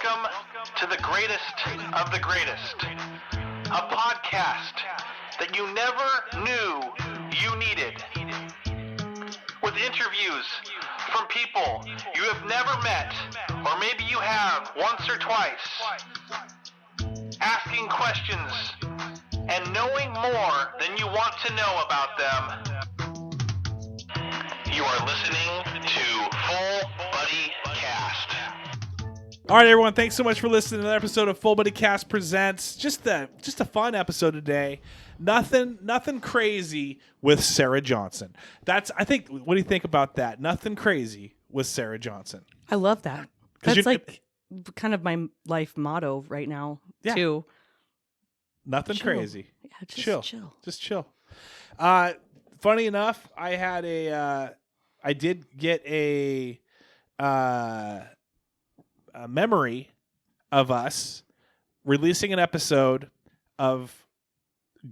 Welcome to the greatest of the greatest. A podcast that you never knew you needed. With interviews from people you have never met, or maybe you have once or twice. Asking questions and knowing more than you want to know about them. You are listening to Full Buddy Cast. All right, everyone. Thanks so much for listening to another episode of Full Buddy Cast Presents. Just a fun episode today. Nothing crazy with Sara Johnson. I think. What do you think about that? Nothing crazy with Sara Johnson. I love that. That's like kind of my life motto right now too. Nothing crazy. Yeah, just chill. Just chill. Funny enough, I did get a memory of us releasing an episode of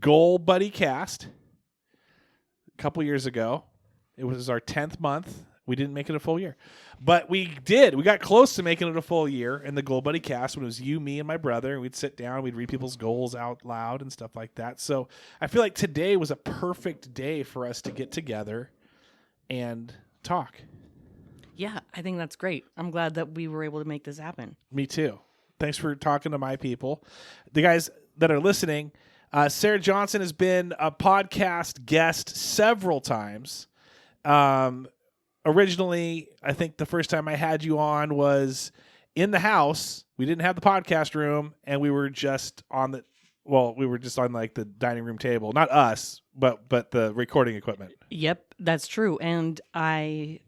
Goal Buddy Cast a couple years ago. It was our 10th month. We didn't make it a full year, but we did. We got close to making it a full year in the Goal Buddy Cast when it was you, me, and my brother. And we'd sit down, we'd read people's goals out loud and stuff like that. So I feel like today was a perfect day for us to get together and talk. Yeah, I think that's great. I'm glad that we were able to make this happen. Me too. Thanks for talking to my people. The guys that are listening, Sara Johnson has been a podcast guest several times. Originally, I think the first time I had you on was in the house. We didn't have the podcast room, and we were just on like the dining room table. Not us, but the recording equipment. Yep, that's true. And I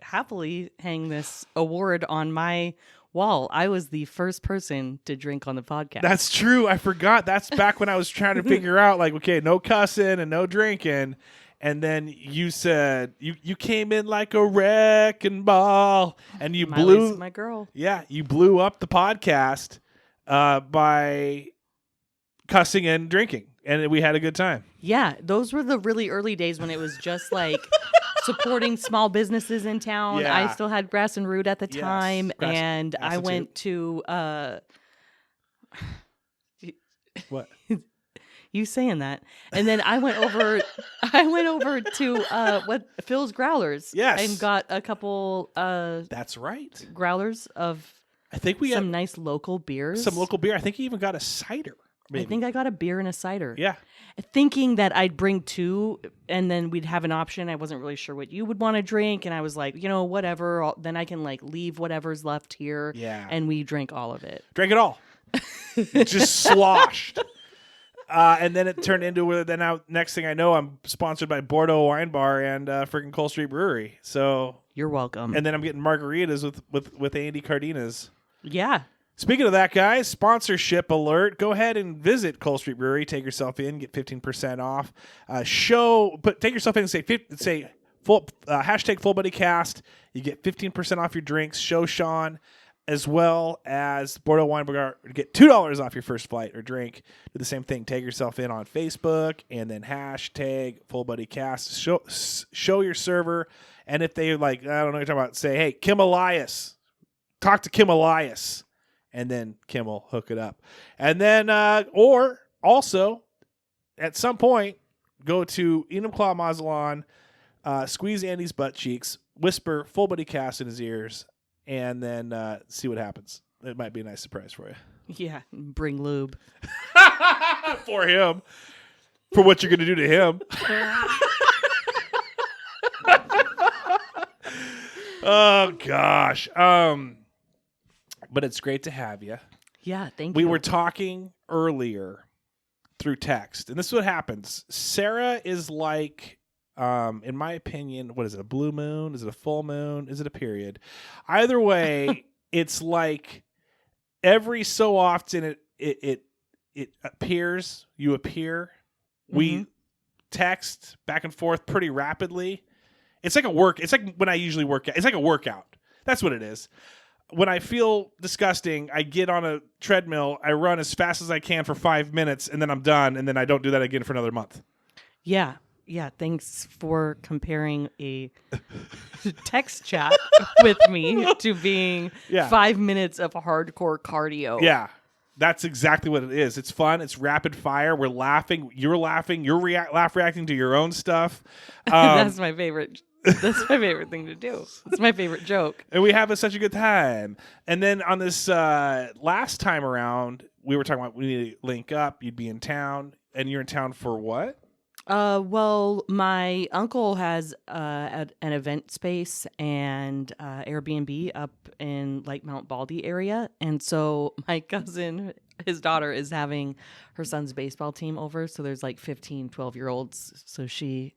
happily hang this award on my wall. I was the first person to drink on the podcast. That's true. I forgot. That's back when I was trying to figure out, like, okay, no cussing and no drinking. And then you said you came in like a wrecking ball, and you blew my girl. Yeah, you blew up the podcast by cussing and drinking, and we had a good time. Yeah, those were the really early days when it was just like supporting small businesses in town. Yeah. I still had Grass and Root at the time, and I went to What? You saying that, and then I went over to Phil's Growlers. Yes, and got a couple. That's right. Growlers of. I think we some had nice local beers. Some local beer. I think you even got a cider. Maybe. I think I got a beer and a cider. Yeah. Thinking that I'd bring two, and then we'd have an option. I wasn't really sure what you would want to drink, and I was like, whatever. Then I can like leave whatever's left here. Yeah. And we drank all of it. Drank it all. Just sloshed. And then it turned into then now next thing I know, I'm sponsored by Bordeaux Wine Bar and freaking Cole Street Brewery. So you're welcome. And then I'm getting margaritas with Andy Cardenas. Yeah. Speaking of that, guys, sponsorship alert. Go ahead and visit Cole Street Brewery. Take yourself in, get 15% off. Take yourself in and say full hashtag Full Buddy Cast. You get 15% off your drinks. Show Sean, as well as Bordeaux Wine Bar, get $2 off your first flight or drink. Do the same thing. Tag yourself in on Facebook and then hashtag Full Buddy Cast. Show your server, and if they I don't know what you're talking about, say, hey, Kim Elias, talk to Kim Elias, and then Kim will hook it up. And then, or also, at some point, go to Enumclaw Mazalon, squeeze Andy's butt cheeks, whisper Full Buddy Cast in his ears, and then see what happens. It might be a nice surprise for you. Yeah, bring lube. For him. For what you're going to do to him. Oh, gosh. But it's great to have you. Yeah, thank you. We were talking earlier through text, and this is what happens. Sara is like... in my opinion, what is it? A blue moon? Is it a full moon? Is it a period? Either way, it's like every so often it appears. You appear. Mm-hmm. We text back and forth pretty rapidly. It's like It's like when I usually work out. It's like a workout. That's what it is. When I feel disgusting, I get on a treadmill. I run as fast as I can for 5 minutes, and then I'm done. And then I don't do that again for another month. Yeah. Yeah, thanks for comparing a text chat with me to being 5 minutes of hardcore cardio. Yeah, that's exactly what it is. It's fun. It's rapid fire. We're laughing. You're laughing. You're reacting to your own stuff. That's my favorite. That's my favorite thing to do. It's my favorite joke. And we have such a good time. And then on this last time around, we were talking about we need to link up. You'd be in town. And you're in town for what? Well, my uncle has an event space and Airbnb up in like Mount Baldy area. And so my cousin, his daughter, is having her son's baseball team over. So there's like 15, 12-year-olds. So she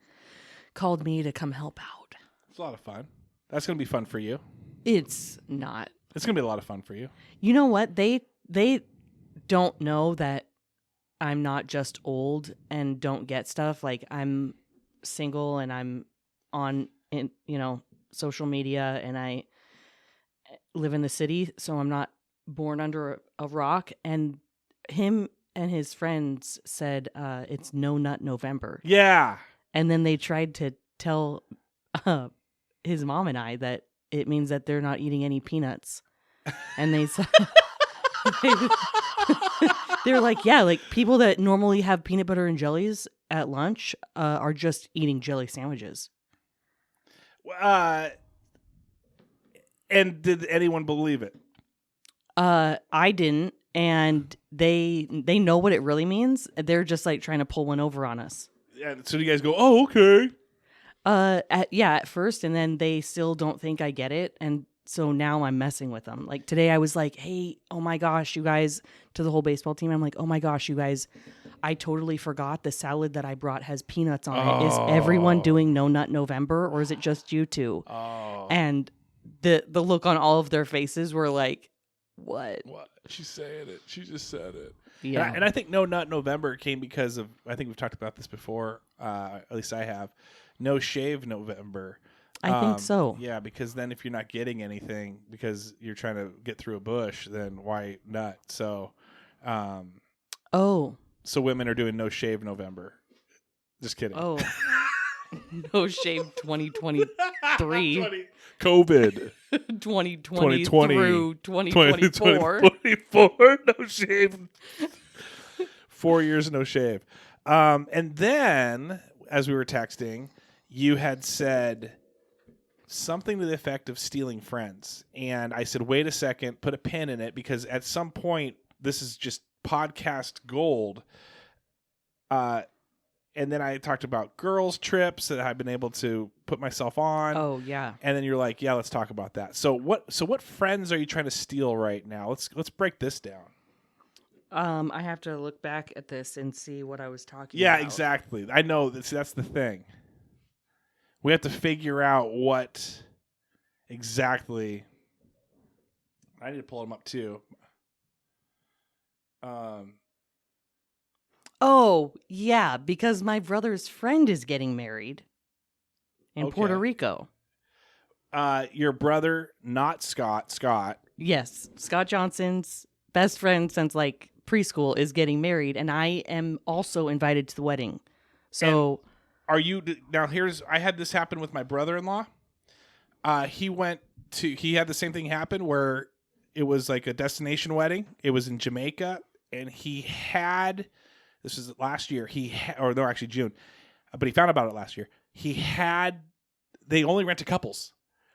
called me to come help out. It's a lot of fun. That's going to be fun for you. It's not. It's going to be a lot of fun for you. You know what? They don't know that I'm not just old and don't get stuff. Like, I'm single and I'm on, social media, and I live in the city, so I'm not born under a rock. And him and his friends said it's No Nut November. Yeah. And then they tried to tell his mom and I that it means that they're not eating any peanuts. And they said... They're like, yeah, like people that normally have peanut butter and jellies at lunch are just eating jelly sandwiches. And did anyone believe it? I didn't, and they know what it really means. They're just like trying to pull one over on us. Yeah. So you guys go, oh, okay. At first, and then they still don't think I get it, and so now I'm messing with them. Like today I was like, hey, oh my gosh, you guys, to the whole baseball team. I'm like, oh my gosh, you guys, I totally forgot the salad that I brought has peanuts on it. Is everyone doing No Nut November, or is it just you two? Oh. And the look on all of their faces were like, what? What? She's saying it. She just said it. Yeah. And I think No Nut November came because of, I think we've talked about this before, at least I have, No Shave November. I think so. Yeah, because then if you're not getting anything because you're trying to get through a bush, then why nut? So, so women are doing No Shave November. Just kidding. Oh, No Shave 2023. COVID. 2020 through 2024. 2024, no shave. 4 years, no shave. And then, as we were texting, you had said something to the effect of stealing friends. And I said, wait a second, put a pin in it, because at some point, this is just podcast gold. And then I talked about girls' trips that I've been able to put myself on. Oh, yeah. And then you're like, yeah, let's talk about that. So what friends are you trying to steal right now? Let's break this down. I have to look back at this and see what I was talking about. Yeah, exactly. I know that's the thing. We have to figure out what exactly. I need to pull them up too. Oh, yeah, because my brother's friend is getting married in Puerto Rico. Your brother, not Scott. Scott. Yes, Scott Johnson's best friend since like preschool is getting married, and I am also invited to the wedding. So, are you now? I had this happen with my brother-in-law. He had the same thing happen where it was like a destination wedding. It was in Jamaica, and he had. This was last year. June, but he found out about it last year. They only rent to couples,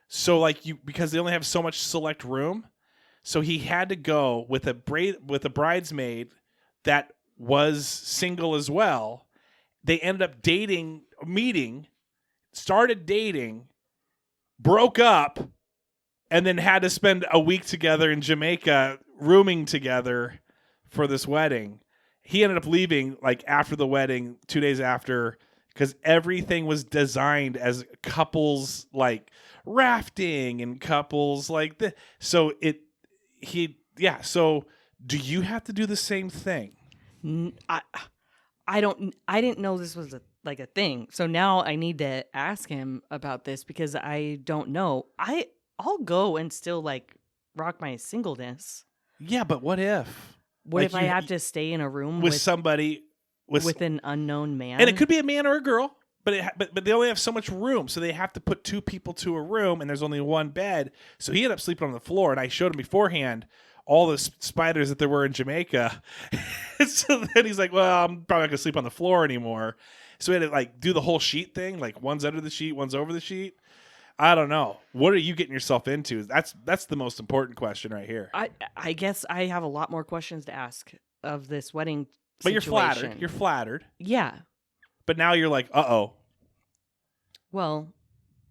so because they only have so much select room, so he had to go with a bridesmaid that was single as well. They ended up started dating, broke up, and then had to spend a week together in Jamaica, rooming together for this wedding. He ended up leaving after the wedding, 2 days after, because everything was designed as couples rafting and couples like this. So So do you have to do the same thing? I didn't know this was a thing. So now I need to ask him about this because I don't know. I'll go and still rock my singleness. Yeah, but what if? What if I have to stay in a room with somebody with an unknown man? And it could be a man or a girl, but they only have so much room, so they have to put 2 people to a room, and there's only 1 bed. So he ended up sleeping on the floor, and I showed him beforehand all the spiders that there were in Jamaica. So then he's like, well, I'm probably not gonna sleep on the floor anymore. So we had to like do the whole sheet thing, like one's under the sheet, one's over the sheet. I don't know. What are you getting yourself into? That's the most important question right here. I guess I have a lot more questions to ask of this wedding But situation. you're flattered. You're flattered. Yeah. But now you're like, uh-oh. Well,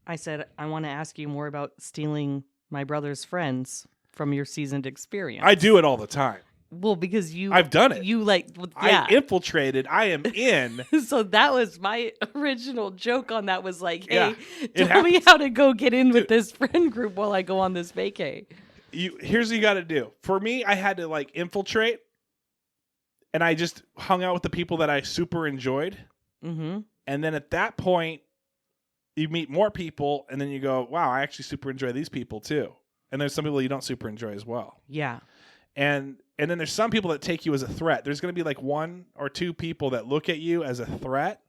I said I want to ask you more about stealing my brother's friends from your seasoned experience. I do it all the time. Well, because I've done it. You yeah. I infiltrated. I am in. So that was my original joke on that was like, hey, it tell me happens. how to go get in with this friend group while I go on this vacay. Here's what you got to do. For me, I had to like infiltrate, and I just hung out with the people that I super enjoyed. Mm-hmm. And then at that point, you meet more people, and then you go, wow, I actually super enjoy these people too. And there's some people you don't super enjoy as well. Yeah. And then there's some people that take you as a threat. There's going to be like 1 or 2 people that look at you as a threat,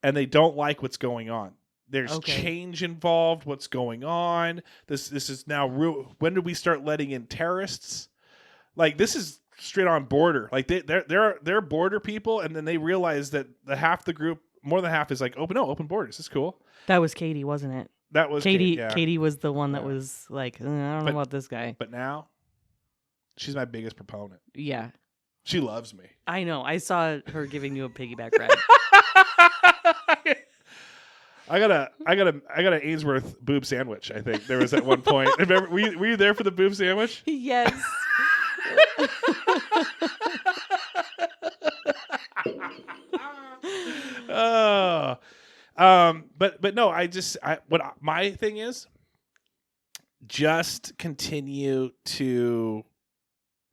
and they don't like what's going on. There's change involved. What's going on? This is now when did we start letting in terrorists? Like this is straight on border. Like they're border people, and then they realize that half the group, more than half, is like open borders. It's cool. That was Katie, wasn't it? That was Katie. Yeah. Katie was the one that was like, I don't know about this guy. But now, she's my biggest proponent. Yeah. She loves me. I know. I saw her giving you a piggyback ride. I got a Ainsworth boob sandwich. I think there was at one point. Remember, were you there for the boob sandwich? Yes. Oh, but no. My thing is, just continue to.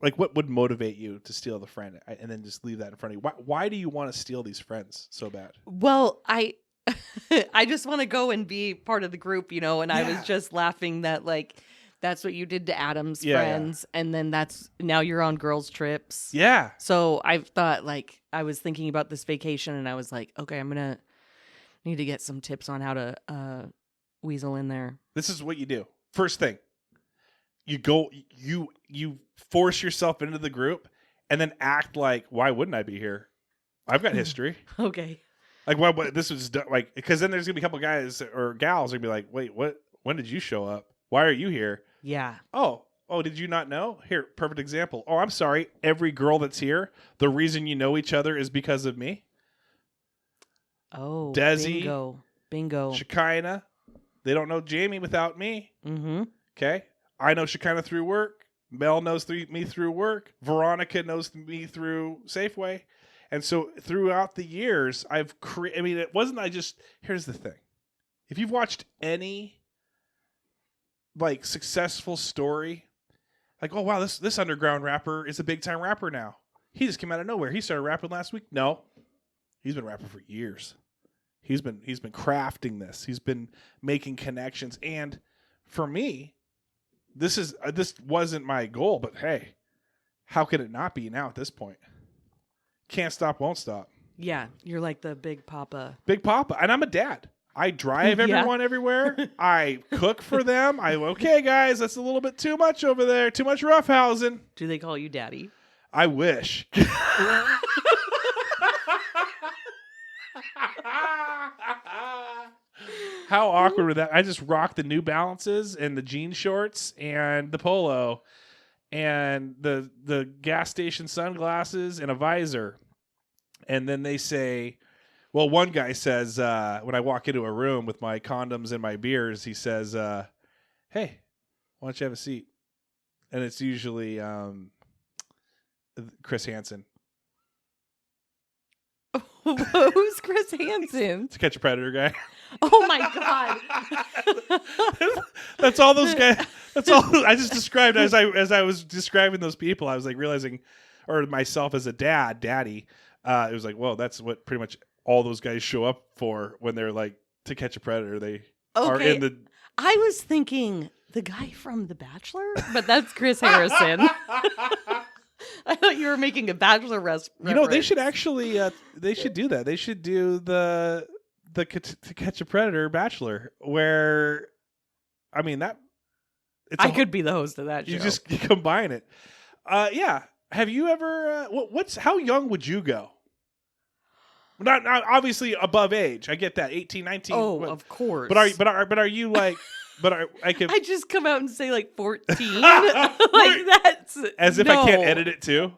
Like, what would motivate you to steal the friend and then just leave that in front of you? Why do you want to steal these friends so bad? Well, I just want to go and be part of the group, and I was just laughing that, like, that's what you did to Adam's friends. And then now you're on girls' trips. Yeah. So I thought, like, I was thinking about this vacation and I was like, okay, I'm going to need to get some tips on how to weasel in there. This is what you do. First thing. You force yourself into the group and then act like, why wouldn't I be here? I've got history. Okay. Like, what this was like, because then there's gonna be a couple guys or gals are gonna be like, wait, what? When did you show up? Why are you here? Yeah. Oh, did you not know? Here, perfect example. Oh, I'm sorry. Every girl that's here, the reason you know each other is because of me. Oh, Desi, bingo. Shekinah, they don't know Jamie without me. Mm-hmm. Okay. I know Shekinah through work. Mel knows me through work. Veronica knows me through Safeway. And so throughout the years, I've created. I mean, it wasn't. Here's the thing: if you've watched any like successful story, like, oh wow, this underground rapper is a big time rapper now. He just came out of nowhere. He started rapping last week. No, he's been rapping for years. He's been crafting this. He's been making connections. And for me, this wasn't my goal. But hey, how could it not be now at this point? Can't stop, won't stop. Yeah, you're like the Big Papa. Big Papa. And I'm a dad. I drive everyone everywhere. I cook for them. Okay, guys, that's a little bit too much over there. Too much roughhousing. Do they call you daddy? I wish. How awkward would that? I just rock the New Balances and the jean shorts and the polo and the gas station sunglasses and a visor. And then they say, well, one guy says, when I walk into a room with my condoms and my beers, he says, hey, why don't you have a seat? And it's usually Chris Hansen. Who's Chris Hansen? To Catch a Predator guy. Oh my God. That's all those guys. That's all I just described as I was describing those people. I was like realizing, or myself as a daddy. It was like, whoa, that's what pretty much all those guys show up for when they're like To Catch a Predator. They are in the. I was thinking the guy from The Bachelor, but that's Chris Harrison. I thought you were making a Bachelor reference. You know, they should actually. They should do that. They should do the the To Catch a Predator Bachelor, where I mean that I could be the host of that show. You just combine it. Yeah. Have you ever? How young would you go? Not obviously above age. I get that. 18, 19. Oh, of course. But are you like? I just come out and say like 14. Like that's as if I can't edit it too.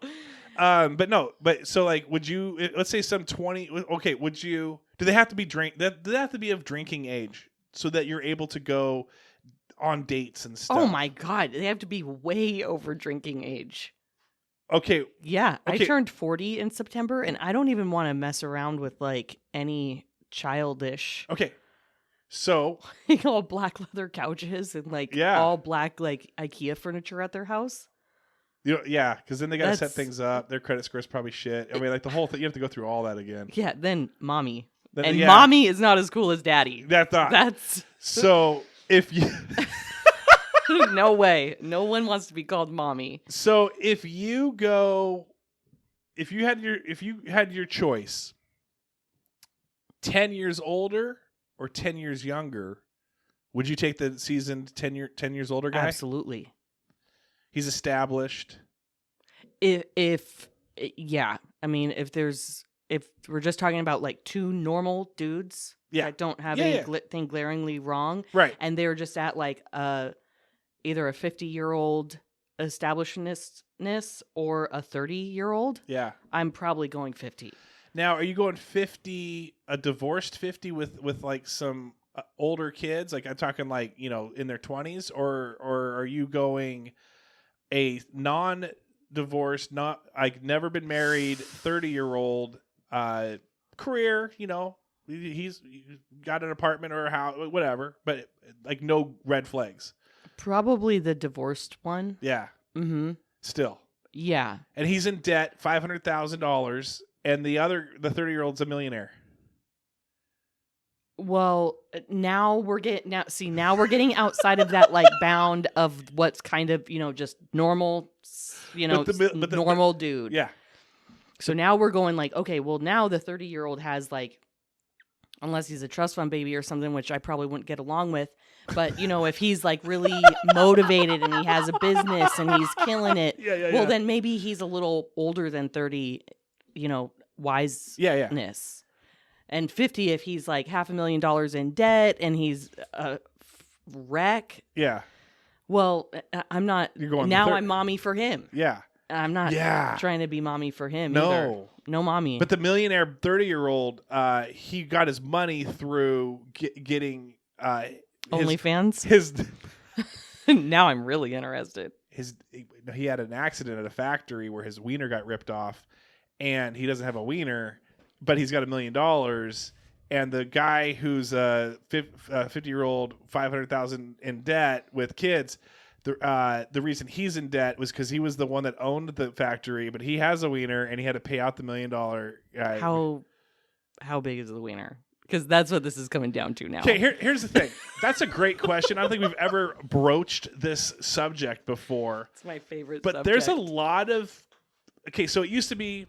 But no. But so like, would you? Let's say some 20. Okay. Would you? Do they have to be do they have to be of drinking age so that you're able to go on dates and stuff? Oh my God, they have to be way over drinking age. Okay. Yeah, okay. I turned 40 in September, and I don't even want to mess around with like any childish. Okay. So all black leather couches and like all black like IKEA furniture at their house. Yeah, because then they got to set things up. Their credit score is probably shit. I mean, like the whole thing, you have to go through all that again. Yeah, then mommy. Mommy is not as cool as daddy. That's so if you. No way. No one wants to be called mommy. So if you had your choice, 10 years older or 10 years younger, would you take the seasoned 10 years older guy? Absolutely. He's established. If I mean, if we're just talking about like two normal dudes that don't have anything glaringly wrong, right? And they're just at like either a 50-year-old establishedness or a 30-year-old. Yeah, I'm probably going 50. Now, are you going 50, a divorced 50 with like some older kids? Like I'm talking like, in their 20s, or are you going a non-divorced, not like never been married, 30-year-old career, he's got an apartment or a house, whatever, but like no red flags. Probably the divorced one. Yeah. Mm-hmm. Still. Yeah. And he's in debt, $500,000, and the 30-year-old's a millionaire. Well, now we're getting outside of that like bound of what's kind of, just normal, normal dude. Yeah. So now we're going like, okay, well now the 30-year-old has like, unless he's a trust fund baby or something, which I probably wouldn't get along with. But, if he's like really motivated and he has a business and he's killing it, then maybe he's a little older than 30, wiseness. Yeah. And 50 if he's like $500,000 in debt and he's a wreck. Yeah. Well, I'm not. You're going now I'm mommy for him. Yeah. I'm not trying to be mommy for him either. No mommy. But the millionaire 30-year-old, he got his money through getting OnlyFans? Now I'm really interested. He had an accident at a factory where his wiener got ripped off, and he doesn't have a wiener, but he's got $1 million. And the guy who's a 50-year-old, $500,000 in debt with kids, the reason he's in debt was because he was the one that owned the factory, but he has a wiener, and he had to pay out the $1 million guy. How big is the wiener? Because that's what this is coming down to now. Okay, here's the thing. That's a great question. I don't think we've ever broached this subject before. It's my favorite but subject. There's a lot of... Okay, so it used to be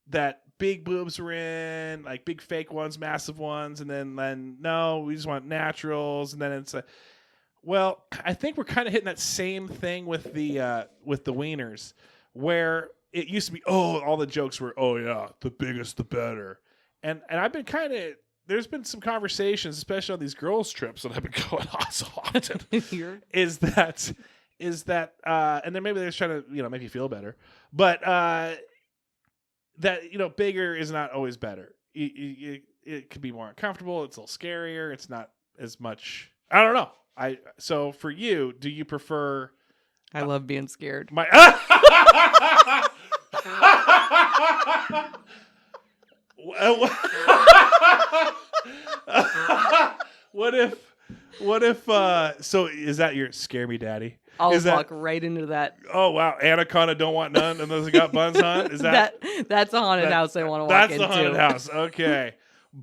that big boobs were in, like big fake ones, massive ones, and then no, we just want naturals, and then it's well, I think we're kind of hitting that same thing with the wieners, where it used to be, all the jokes were, the biggest the better, and I've been kind of... There's been some conversations, especially on these girls' trips that I've been going on so often. is that, and then maybe they're just trying to, make you feel better, but that bigger is not always better. It could be more uncomfortable. It's a little scarier. It's not as much. I don't know. So for you, do you prefer? I love being scared. What if so is that your scare me daddy? I'll walk right into that. Oh wow, Anaconda don't want none unless it got buns on? Is that's a haunted house I want to walk into. That's the haunted house. Okay.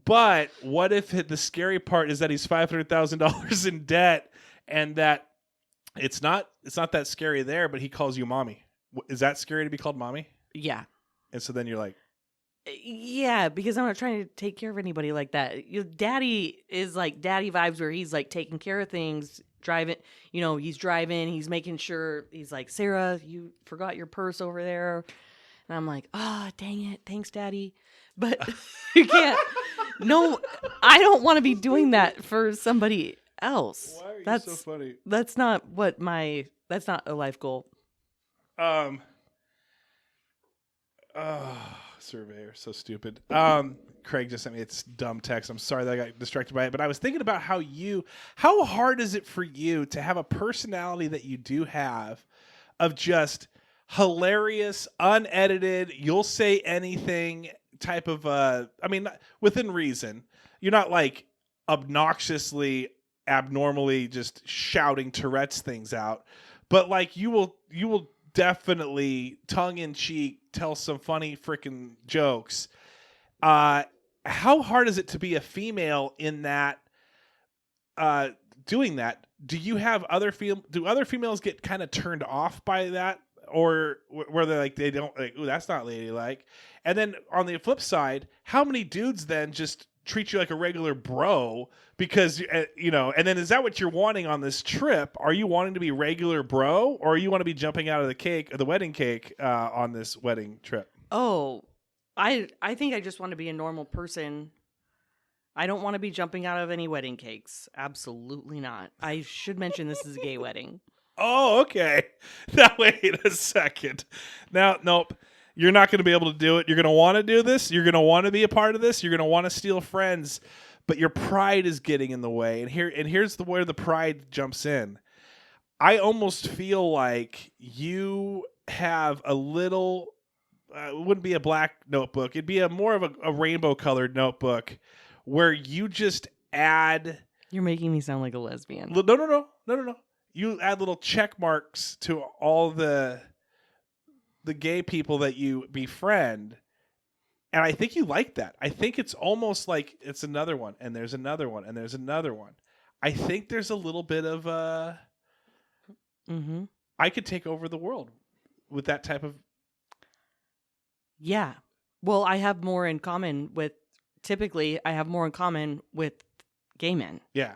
But what if the scary part is that he's $500,000 in debt, and that it's not that scary there, but he calls you mommy? Is that scary to be called mommy? Yeah. And so then you're like, Yeah, because I'm not trying to take care of anybody like that. Your daddy is like daddy vibes where he's like taking care of things, driving, he's driving, he's making sure, he's like, Sarah, you forgot your purse over there. And I'm like, dang it. Thanks, daddy. But you can't. No, I don't want to be doing that for somebody else. Why are you that's so funny? That's not that's not a life goal. Surveyor, so stupid. Craig just sent me its dumb text. I'm sorry that I got distracted by it, but I was thinking about how hard is it for you to have a personality that you do have of just hilarious, unedited, you'll say anything type of within reason. You're not like obnoxiously, abnormally just shouting Tourette's things out, but like you will definitely tongue in cheek tell some funny freaking jokes. How hard is it to be a female in that doing that? Do you have do other females get kind of turned off by that, or where they don't like, ooh, that's not ladylike? And then on the flip side, how many dudes then just treat you like a regular bro because and then is that what you're wanting on this trip? Are you wanting to be regular bro, or you want to be jumping out of the wedding cake on this wedding trip? Oh, I think I just want to be a normal person. I don't want to be jumping out of any wedding cakes. Absolutely not. I should mention this is a gay wedding. Oh, okay. Now wait a second. Now, nope. You're not going to be able to do it. You're going to want to do this. You're going to want to be a part of this. You're going to want to steal friends, but your pride is getting in the way. And here's where the pride jumps in. I almost feel like you have a little. It wouldn't be a black notebook. It'd be more of a rainbow colored notebook where you just add. You're making me sound like a lesbian. No. You add little check marks to all the gay people that you befriend, and I think you like that. I think it's almost like it's another one, and there's another one, and there's another one. I think there's a little bit of I could take over the world with that type of. Yeah. Well, I have more in common with gay men. Yeah.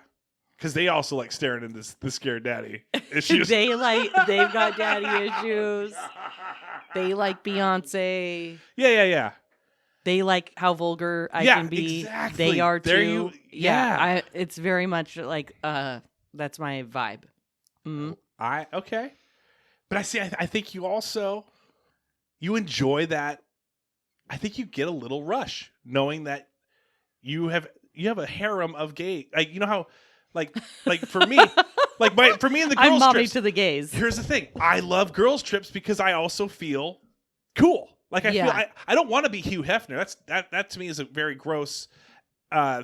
Because they also like staring into the scared daddy issues. They've got daddy issues. They like Beyonce. Yeah. They like how vulgar I can be. Exactly. They are too. Yeah. It's very much like that's my vibe. Mm-hmm. Okay. But I think you also enjoy that. I think you get a little rush knowing that you have a harem of gay. Like, you know how like for me, for me and the girls I'm mommy trips, to the gays. Here's the thing. I love girls trips because I also feel cool. Like feel I don't want to be Hugh Hefner. That to me is a very gross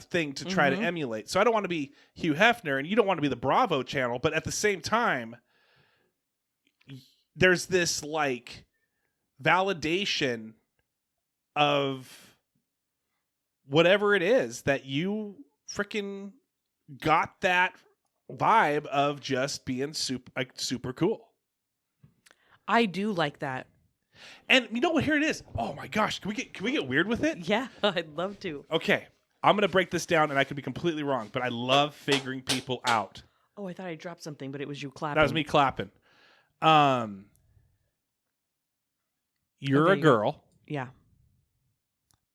thing to try to emulate. So I don't want to be Hugh Hefner, and you don't want to be the Bravo channel, but at the same time there's this like validation of whatever it is that you freaking got that vibe of just being super cool. I do like that. And you know what? Here it is. Oh my gosh. Can we get weird with it? Yeah, I'd love to. Okay. I'm going to break this down, and I could be completely wrong, but I love figuring people out. Oh, I thought I dropped something, but it was you clapping. That was me clapping. You're a girl. Yeah.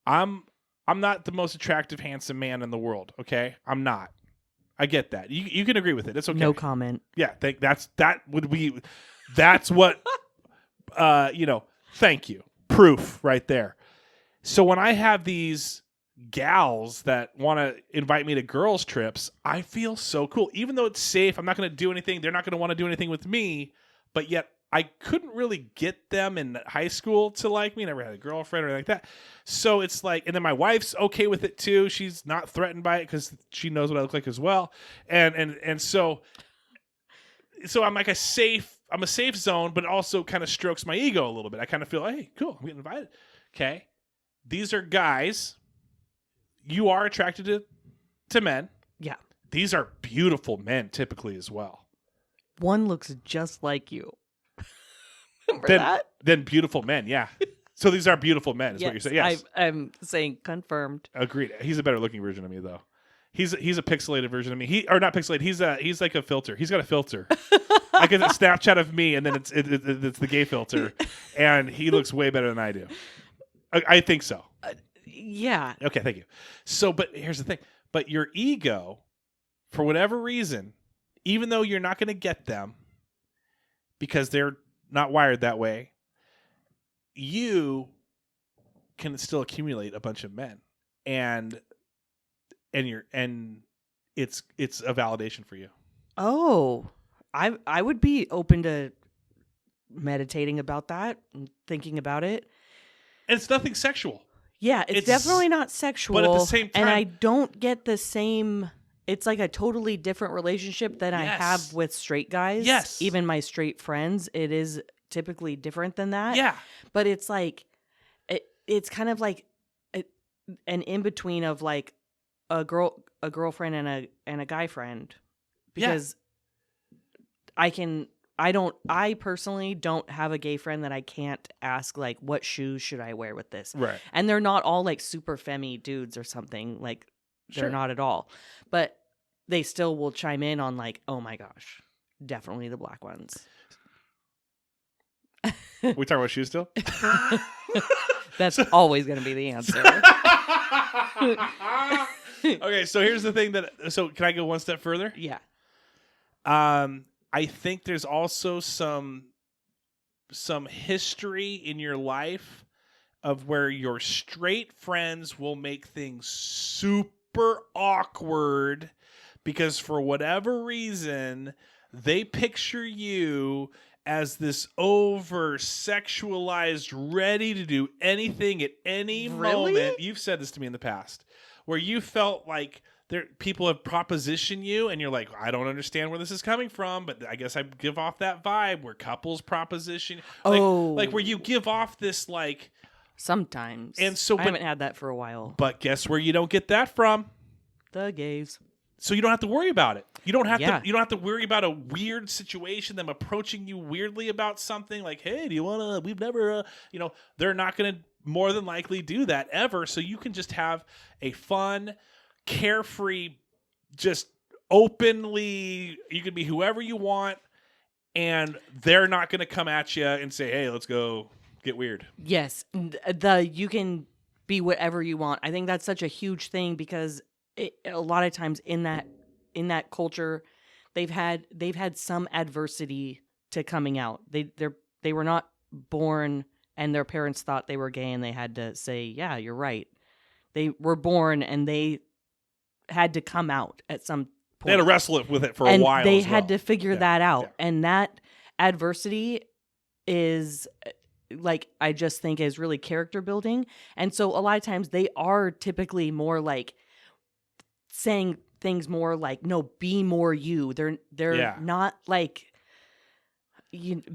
I'm not the most attractive, handsome man in the world. Okay. I'm not. I get that. You can agree with it. It's okay. No comment. Yeah. That's what, thank you. Proof right there. So when I have these gals that want to invite me to girls trips, I feel so cool. Even though it's safe, I'm not going to do anything. They're not going to want to do anything with me, but yet I couldn't really get them in high school to like me. Never had a girlfriend or anything like that. So it's like, and then my wife's okay with it too. She's not threatened by it because she knows what I look like as well. And so I'm like I'm a safe zone, but it also kind of strokes my ego a little bit. I kind of feel, hey, cool, I'm getting invited. Okay. These are guys. You are attracted to men. Yeah. These are beautiful men typically as well. One looks just like you. Remember that? Then beautiful men, yeah. So these are beautiful men, is what you're saying. Yes, I'm saying confirmed. agreed. He's a better looking version of me, though. He's a pixelated version of me. Or not pixelated. He's like a filter. He's got a filter. Like a Snapchat of me, and then it's the gay filter, and he looks way better than I do. I think so. Yeah. Okay, thank you. So, but here's the thing. But your ego, for whatever reason, even though you're not going to get them because they're not wired that way, you can still accumulate a bunch of men, and it's a validation for you. Oh, I would be open to meditating about that and thinking about it. And it's nothing sexual. Yeah, it's definitely not sexual. But at the same time, and I don't get the same. It's like a totally different relationship than I Yes. have with straight guys. Yes. Even my straight friends, it is typically different than that. Yeah. But it's like, it's kind of like an in between of like a girlfriend and a guy friend, because I personally don't have a gay friend that I can't ask like, what shoes should I wear with this? Right. And they're not all like super femmy dudes or something, like they're Sure. not at all, but they still will chime in on like, oh my gosh, definitely the black ones. We talking about shoes still? That's always going to be the answer. Okay, so here's the thing so can I go one step further? Yeah. I think there's also some history in your life of where your straight friends will make things super awkward because for whatever reason they picture you as this over sexualized, ready to do anything at any moment. You've said this to me in the past, where you felt like people have propositioned you, and you're like, I don't understand where this is coming from, but I guess I give off that vibe where couples proposition, like where you give off this like. Sometimes. And so, I haven't had that for a while. But guess where you don't get that from? The gays. So you don't have to worry about it. You don't have Yeah. to. You don't have to worry about a weird situation, them approaching you weirdly about something. Like, hey, do you want to? We've never. They're not going to more than likely do that ever. So you can just have a fun, carefree, just openly. You can be whoever you want, and they're not going to come at you and say, "Hey, let's go get weird." Yes, you can be whatever you want. I think that's such a huge thing because a lot of times in that culture, they've had some adversity to coming out. They were not born and their parents thought they were gay and they had to say, yeah, you're right. They were born and they had to come out at some point. They had to wrestle with it for a while. They as had well. to figure that out, Yeah. and that adversity is. Like, I just think is really character building. And so a lot of times they are typically more like saying things more like, no, be more you. They're not like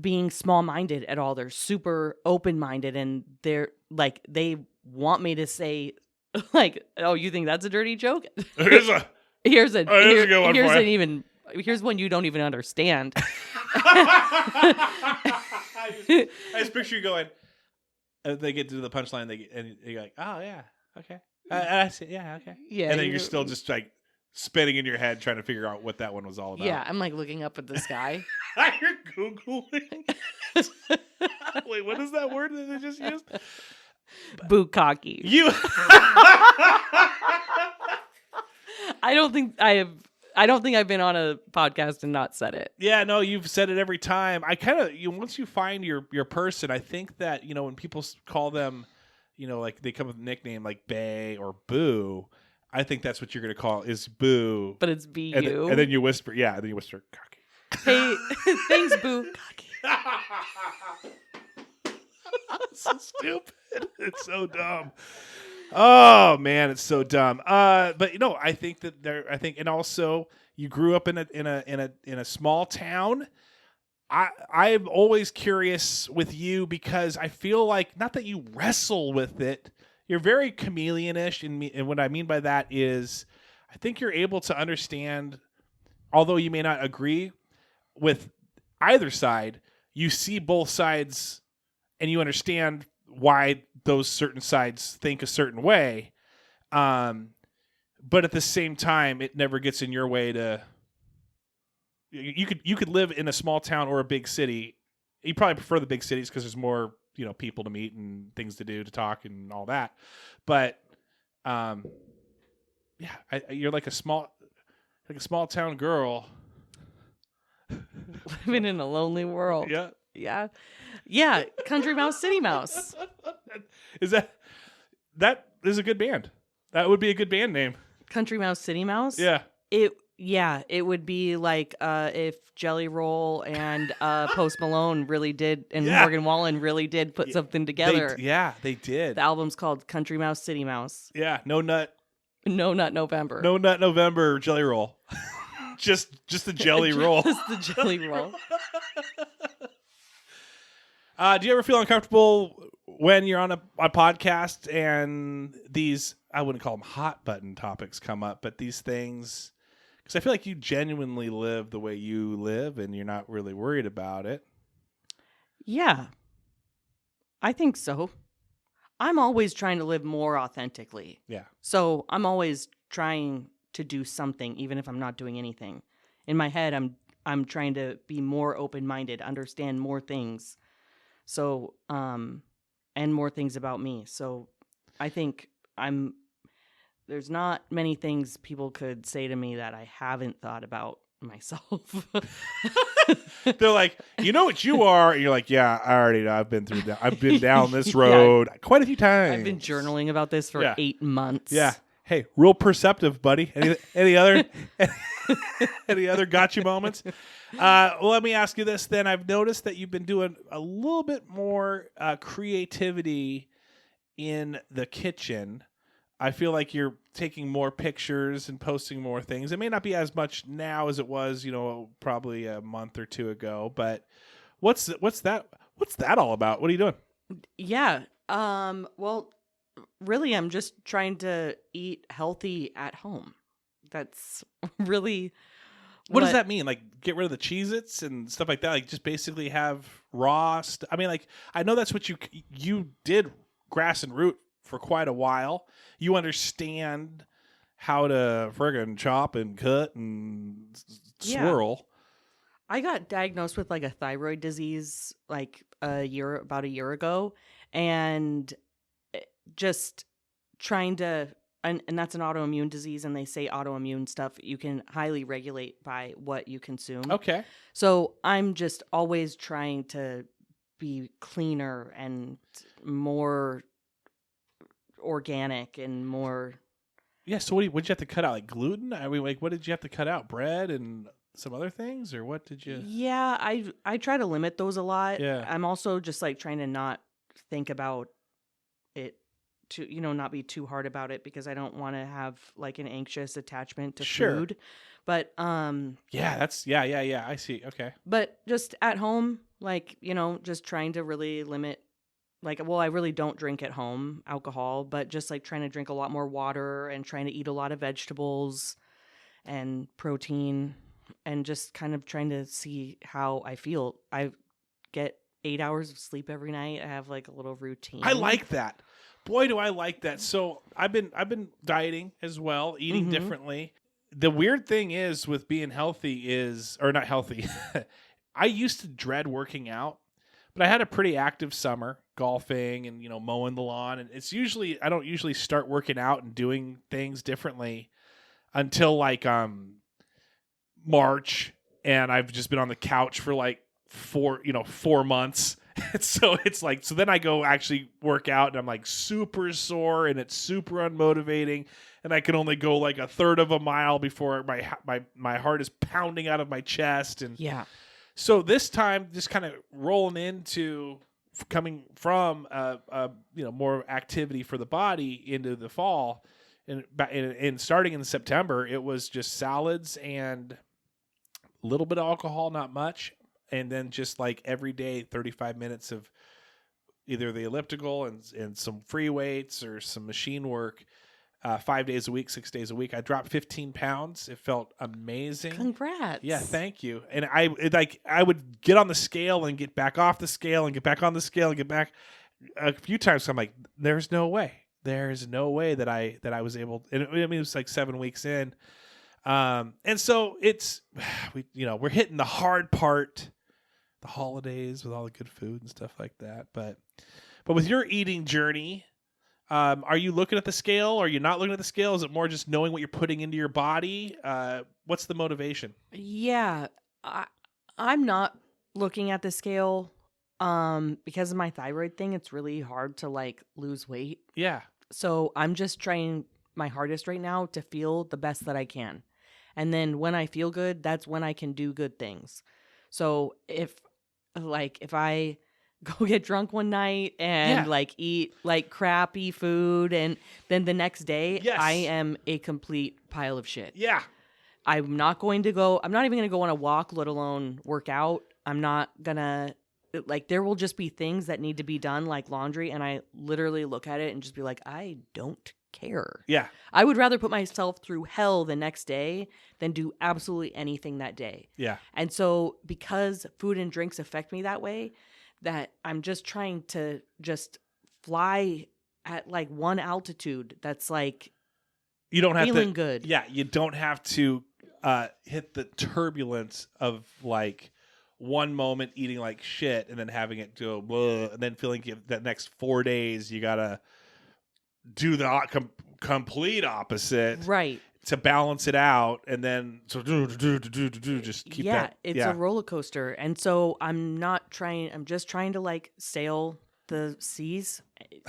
being small-minded at all. They're super open-minded, and they're like, they want me to say like, oh, you think that's a dirty joke? Here's one you don't even understand. I just picture you going. They get to the punchline, and you're like, "Oh yeah, okay, I see, yeah, okay, Yeah," and then you're still just like spinning in your head, trying to figure out what that one was all about. Yeah, I'm like looking up at the sky. You're googling. Wait, what is that word that they just used? Bukkake. You. I don't think I've been on a podcast and not said it. Yeah, no, you've said it every time. I kind of once you find your person, I think that when people call them, like they come with a nickname like Bay or Boo, I think that's what you're gonna call is Boo. But it's B-U. And then you whisper, cocky. Hey, thanks, Bukkake. So stupid. It's so dumb. Oh man, it's so dumb. But I think that and also you grew up in a small town. I'm always curious with you because I feel like not that you wrestle with it. You're very chameleon-ish, and what I mean by that is I think you're able to understand, although you may not agree with either side, you see both sides and you understand why those certain sides think a certain way. But at the same time, it never gets in your way to. You could live in a small town or a big city. You probably prefer the big cities because there's more people to meet and things to do, to talk and all that. But you're like a small town girl living in a lonely world. Yeah. Country Mouse, City Mouse. That is a good band. That would be a good band name. Country Mouse, City Mouse. Yeah. It would be like if Jelly Roll and Post Malone really did, and Morgan Wallen really did put something together. They did. The album's called Country Mouse, City Mouse. Yeah, No Nut November. No Nut November Jelly Roll. just the Jelly Roll. Just the Jelly Roll. Do you ever feel uncomfortable when you're on a podcast and these, I wouldn't call them hot button topics, come up, but these things? Because I feel like you genuinely live the way you live and you're not really worried about it. Yeah, I think so. I'm always trying to live more authentically. Yeah. So I'm always trying to do something, even if I'm not doing anything. In my head, I'm trying to be more open-minded, understand more things. So, and more things about me. So I think there's not many things people could say to me that I haven't thought about myself. They're like, you know what you are? And you're like, yeah, I already know. I've been down this road quite a few times. I've been journaling about this for 8 months. Yeah. Hey, real perceptive, buddy. Any other gotcha moments? Let me ask you this then. I've noticed that you've been doing a little bit more creativity in the kitchen. I feel like you're taking more pictures and posting more things. It may not be as much now as it was, probably a month or two ago. But what's that all about? What are you doing? Yeah. Well, really, I'm just trying to eat healthy at home. That's really. What does that mean? Like, get rid of the Cheez-Its and stuff like that? Like, just basically have raw I mean, like, I know that's what you did grass and root for quite a while. You understand how to friggin' chop and cut and swirl. I got diagnosed with like a thyroid disease like about a year ago, and just trying to and that's an autoimmune disease, and they say autoimmune stuff you can highly regulate by what you consume. Okay. So I'm just always trying to be cleaner and more organic and more. Yeah. So what did you have to cut out? Like gluten? I mean, like, what did you have to cut out? Bread and some other things, or what did you? Yeah, I try to limit those a lot. Yeah. I'm also just like trying to not think about it to not be too hard about it, because I don't want to have like an anxious attachment to food. But yeah, I see. Okay. But just at home, like, just trying to really limit, like, well, I really don't drink at home alcohol, but just like trying to drink a lot more water and trying to eat a lot of vegetables and protein, and just kind of trying to see how I feel. I get 8 hours of sleep every night. I have like a little routine. I like that. Boy, do I like that. So I've been dieting as well, eating differently. The weird thing is with being healthy or not healthy. I used to dread working out, but I had a pretty active summer, golfing and, mowing the lawn. And I don't usually start working out and doing things differently until like March. And I've just been on the couch for like 4 months. So it's like, so then I go actually work out and I'm like super sore and it's super unmotivating, and I can only go like a third of a mile before my heart is pounding out of my chest. And so this time, just kind of rolling into coming from more activity for the body into the fall, and starting in September, it was just salads and a little bit of alcohol, not much. And then just like every day, 35 minutes of either the elliptical and some free weights or some machine work, 5 days a week, 6 days a week. I dropped 15 pounds. It felt amazing. Congrats. Yeah, thank you. And I would get on the scale and get back off the scale and get back on the scale and get back. a few times I'm like, there's no way that I was able. And I mean, it was like 7 weeks in, and so it's we're hitting the hard part, the holidays with all the good food and stuff like that. But with your eating journey, are you looking at the scale? Are you not looking at the scale? Is it more just knowing what you're putting into your body? What's the motivation? Yeah, I'm not looking at the scale because of my thyroid thing. It's really hard to like lose weight. Yeah. So I'm just trying my hardest right now to feel the best that I can. And then when I feel good, that's when I can do good things. So if I go get drunk one night and like eat like crappy food and then the next day I am a complete pile of shit. Yeah. I'm not even going to go on a walk, let alone work out. I'm not going to, like, there will just be things that need to be done, like laundry. And I literally look at it and just be like, I don't care. Yeah. I would rather put myself through hell the next day than do absolutely anything that day. Yeah. And so because food and drinks affect me that way, that I'm just trying to just fly at like one altitude that's like you don't have feeling good. Yeah, you don't have to hit the turbulence of like one moment eating like shit and then having it go blah, and then feeling that next 4 days you gotta do the complete opposite, right, to balance it out, and then so just keep that. It's a roller coaster, and so I'm just trying to like sail the seas,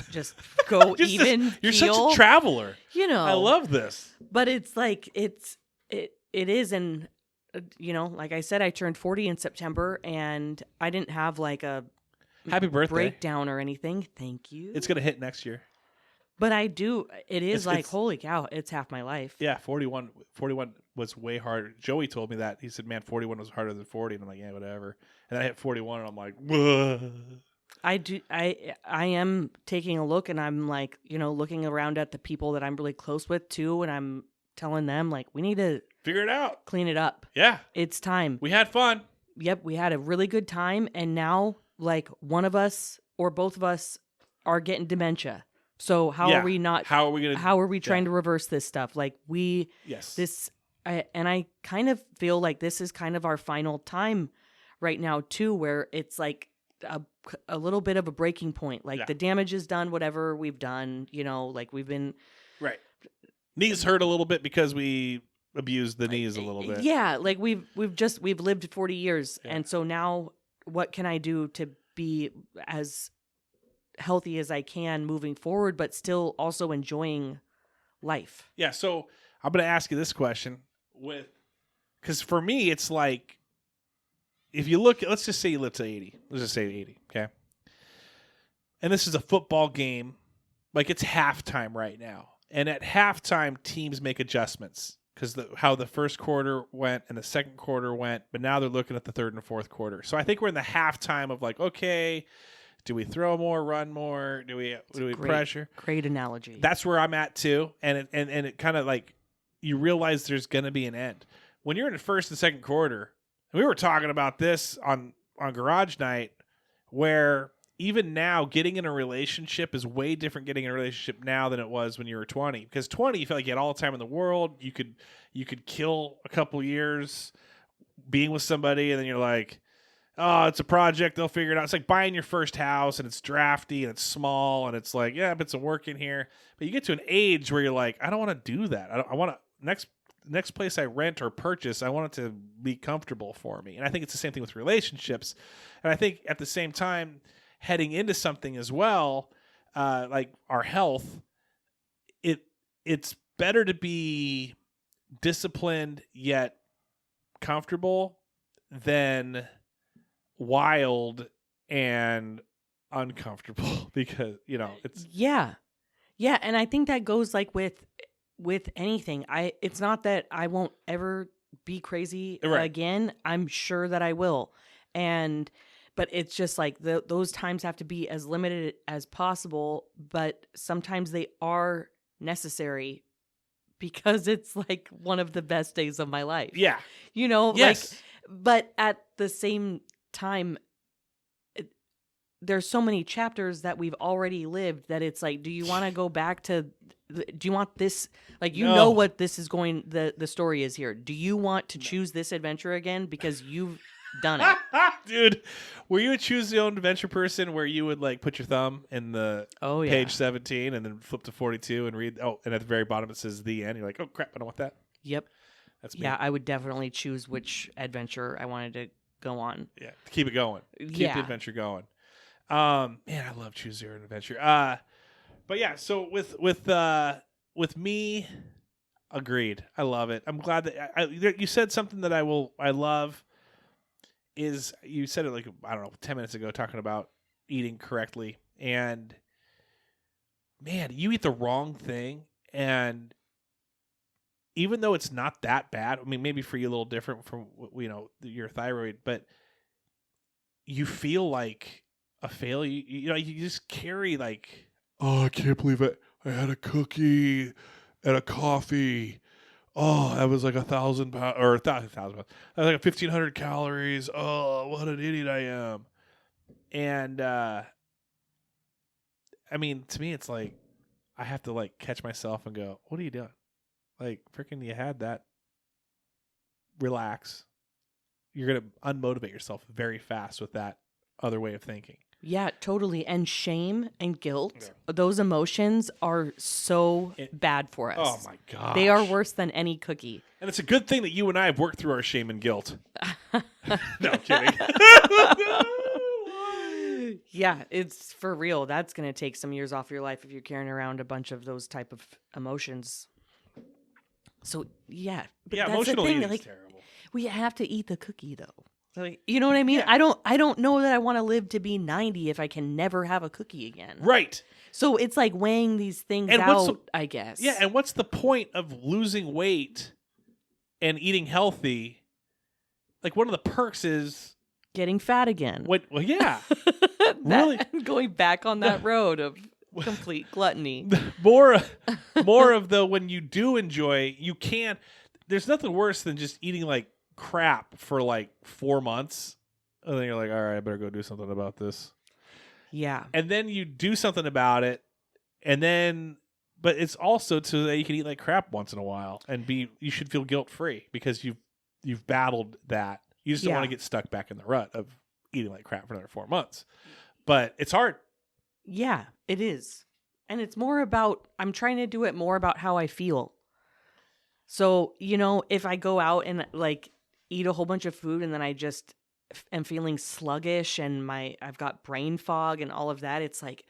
just go even. You're keel. such a traveler. I love this. But it's like it is, and like I said, I turned 40 in September, and I didn't have like a happy birthday breakdown or anything. Thank you. It's gonna hit next year. But I do. It is it's holy cow! It's half my life. Yeah, 41 was way harder. Joey told me that. He said, "Man, 41 was harder than 40." And I'm like, "Yeah, whatever." And then I hit 41, and I'm like, "Whoa." I am taking a look, and I'm like, looking around at the people that I'm really close with too, and I'm telling them like, we need to figure it out, clean it up. Yeah, it's time. We had fun. Yep, we had a really good time, and now like one of us or both of us are getting dementia. So how are we trying to reverse this stuff? Like I kind of feel like this is kind of our final time right now too, where it's like a little bit of a breaking point. Like the damage is done, whatever we've done, like we've been right. Knees hurt a little bit because we abused the knees a little bit. Yeah, like we've lived 40 years, and so now what can I do to be as healthy as I can moving forward, but still also enjoying life? Yeah, so I'm going to ask you this question because for me, it's like, if you look, let's just say you live to 80. Let's just say 80, okay? And this is a football game. Like, it's halftime right now. And at halftime, teams make adjustments because how the first quarter went and the second quarter went, but now they're looking at the third and fourth quarter. So I think we're in the halftime of like, okay, do we throw more, run more? Do we pressure? Great analogy. That's where I'm at too. And it kind of like, you realize there's going to be an end. When you're in the first and second quarter, and we were talking about this on Garage Night, where even now getting in a relationship is way different getting in a relationship now than it was when you were 20. Because 20, you felt like you had all the time in the world. You could kill a couple years being with somebody, and then you're like, oh, it's a project, they'll figure it out. It's like buying your first house, and it's drafty, and it's small, and it's like, yeah, bits of work in here. But you get to an age where you're like, I don't want to do that. I want to next place I rent or purchase, I want it to be comfortable for me. And I think it's the same thing with relationships. And I think at the same time, heading into something as well, like our health, it's better to be disciplined yet comfortable than wild and uncomfortable, because it's yeah, and I think that goes like with anything. It's not that I won't ever be crazy again. I'm sure that I will, but it's just like those times have to be as limited as possible, but sometimes they are necessary because it's like one of the best days of my life. Yeah. Yes. Like, but at the same time, there's so many chapters that we've already lived that it's like, do you want to go back to, do you want this, like, you know what this is going, the story is here. Do you want to choose this adventure again? Because you've done it. Dude, were you a choose your own adventure person where you would like put your thumb in the page 17 and then flip to 42 and read, and at the very bottom it says the end. You're like, oh crap, I don't want that. Yep. That's me. Yeah, I would definitely choose which adventure I wanted to go on. Yeah, to keep it going. Keep the adventure going. Man, I love choose your own adventure. But yeah, so with me, agreed. I love it. I'm glad that you said something that I love. Is you said it like, I don't know, 10 minutes ago, talking about eating correctly, and man, you eat the wrong thing, and even though it's not that bad, I mean, maybe for you a little different from your thyroid, but you feel like a failure. You just carry like, oh, I can't believe it. I had a cookie and a coffee. Oh, that was like 1,000 pounds or 1,000 pounds. That was like 1,500 calories. Oh, what an idiot I am. And I mean, to me, it's like I have to like catch myself and go, "What are you doing? Like, freaking, you had that. Relax. You're gonna unmotivate yourself very fast with that other way of thinking." Yeah, totally. And shame and guilt, those emotions are so bad for us. Oh, my God. They are worse than any cookie. And it's a good thing that you and I have worked through our shame and guilt. No, I'm kidding. Yeah, it's for real. That's going to take some years off your life if you're carrying around a bunch of those type of emotions. So, yeah. But yeah, that's emotional the thing. eating is Like, terrible. we have to eat the cookie, though. Like, you know what I mean? Yeah. I don't know that I want to live to be 90 if I can never have a cookie again. Right. So it's like weighing these things out, I guess. Yeah, and what's the point of losing weight and eating healthy? Like, one of the perks is getting fat again. Well, yeah. Really? Going back on that road of complete gluttony. More of the when you do enjoy, you can't. There's nothing worse than just eating like crap for like 4 months, and then you're like, all right, I better go do something about this. Yeah. And then you do something about it, and then, but it's also so that you can eat like crap once in a while, and you should feel guilt free because you've battled that. You just don't want to get stuck back in the rut of eating like crap for another 4 months. But it's hard. Yeah, it is. And it's more about, I'm trying to do it more about how I feel. So, if I go out and like eat a whole bunch of food and then I just am feeling sluggish and I've got brain fog and all of that, it's like,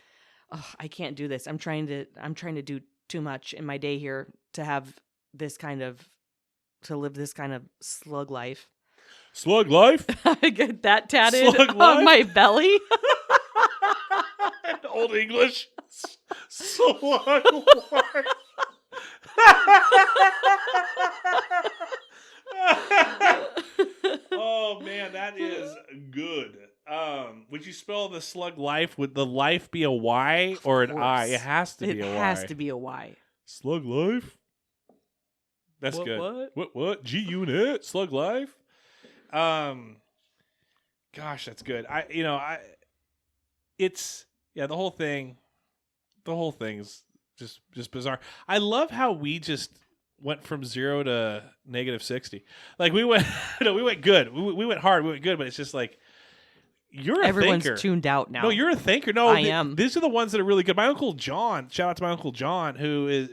oh, I can't do this. I'm trying to do too much in my day here to have to live this kind of slug life. Slug life? I get that tatted on my belly. Old English. Slug life. Oh man, that is good. Would you spell the slug life? Would the life be a Y or an I? It has to be a Y. It has to be a Y. Slug life. That's good. What? G-Unit? Slug life? Gosh, that's good. The whole thing's just bizarre. I love how we just went from 0 to -60. Like we went, we went good. We went hard. We went good, but it's just like everyone's thinker. Tuned out now. No, you're a thinker. No, I am. These are the ones that are really good. My Uncle John. Shout out to my Uncle John, who is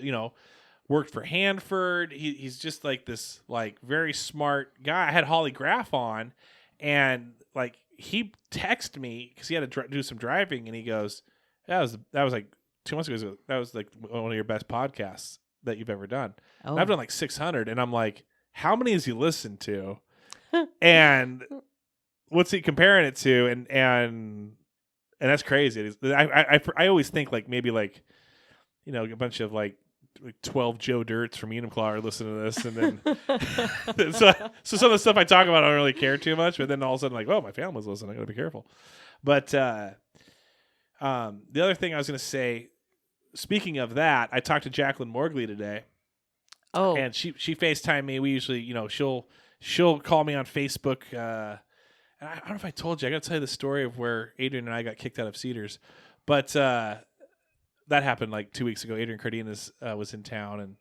worked for Hanford. He's just like this like very smart guy. I had Holly Graff on, and like he texted me because he had to do some driving, and he goes, that was like 2 months ago. That was like one of your best podcasts that you've ever done. Oh. And I've done like 600, and I'm like, how many has he listened to? And what's he comparing it to? And that's crazy. I always think like maybe like a bunch of like 12 Joe Dirts from Enumclaw are listening to this, and then so some of the stuff I talk about I don't really care too much, but then all of a sudden like, oh, my family's listening, I gotta be careful. But the other thing I was gonna say, speaking of that, I talked to Jacqueline Morgley today. Oh, and she FaceTimed me. We usually she'll call me on Facebook And I don't know if I told you. I got to tell you the story of where Adrian and I got kicked out of Cedars, but that happened like 2 weeks ago. Adrian Cardenas was in town,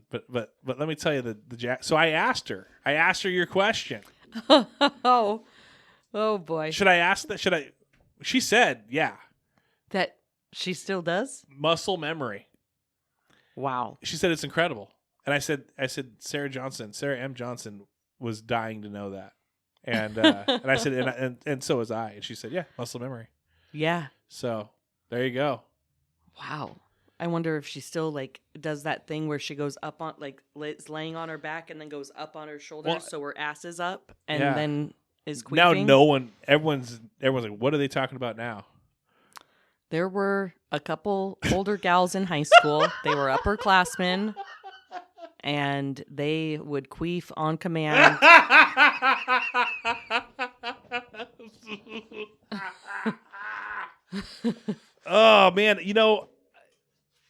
but let me tell you the So I asked her your question. Oh boy. Should I ask that? Should I? She said, yeah. That she still does? Muscle memory. Wow. She said it's incredible, and I said Sarah M. Johnson was dying to know that, and and I said and so was I, and she said, yeah, muscle memory. Yeah. So there you go. Wow. I wonder if she still like does that thing where she goes up on like is laying on her back and then goes up on her shoulders so her ass is up and then is queefing. Now everyone's like, what are they talking about now? There were a couple older gals in high school. They were upperclassmen, and they would queef on command. Oh man,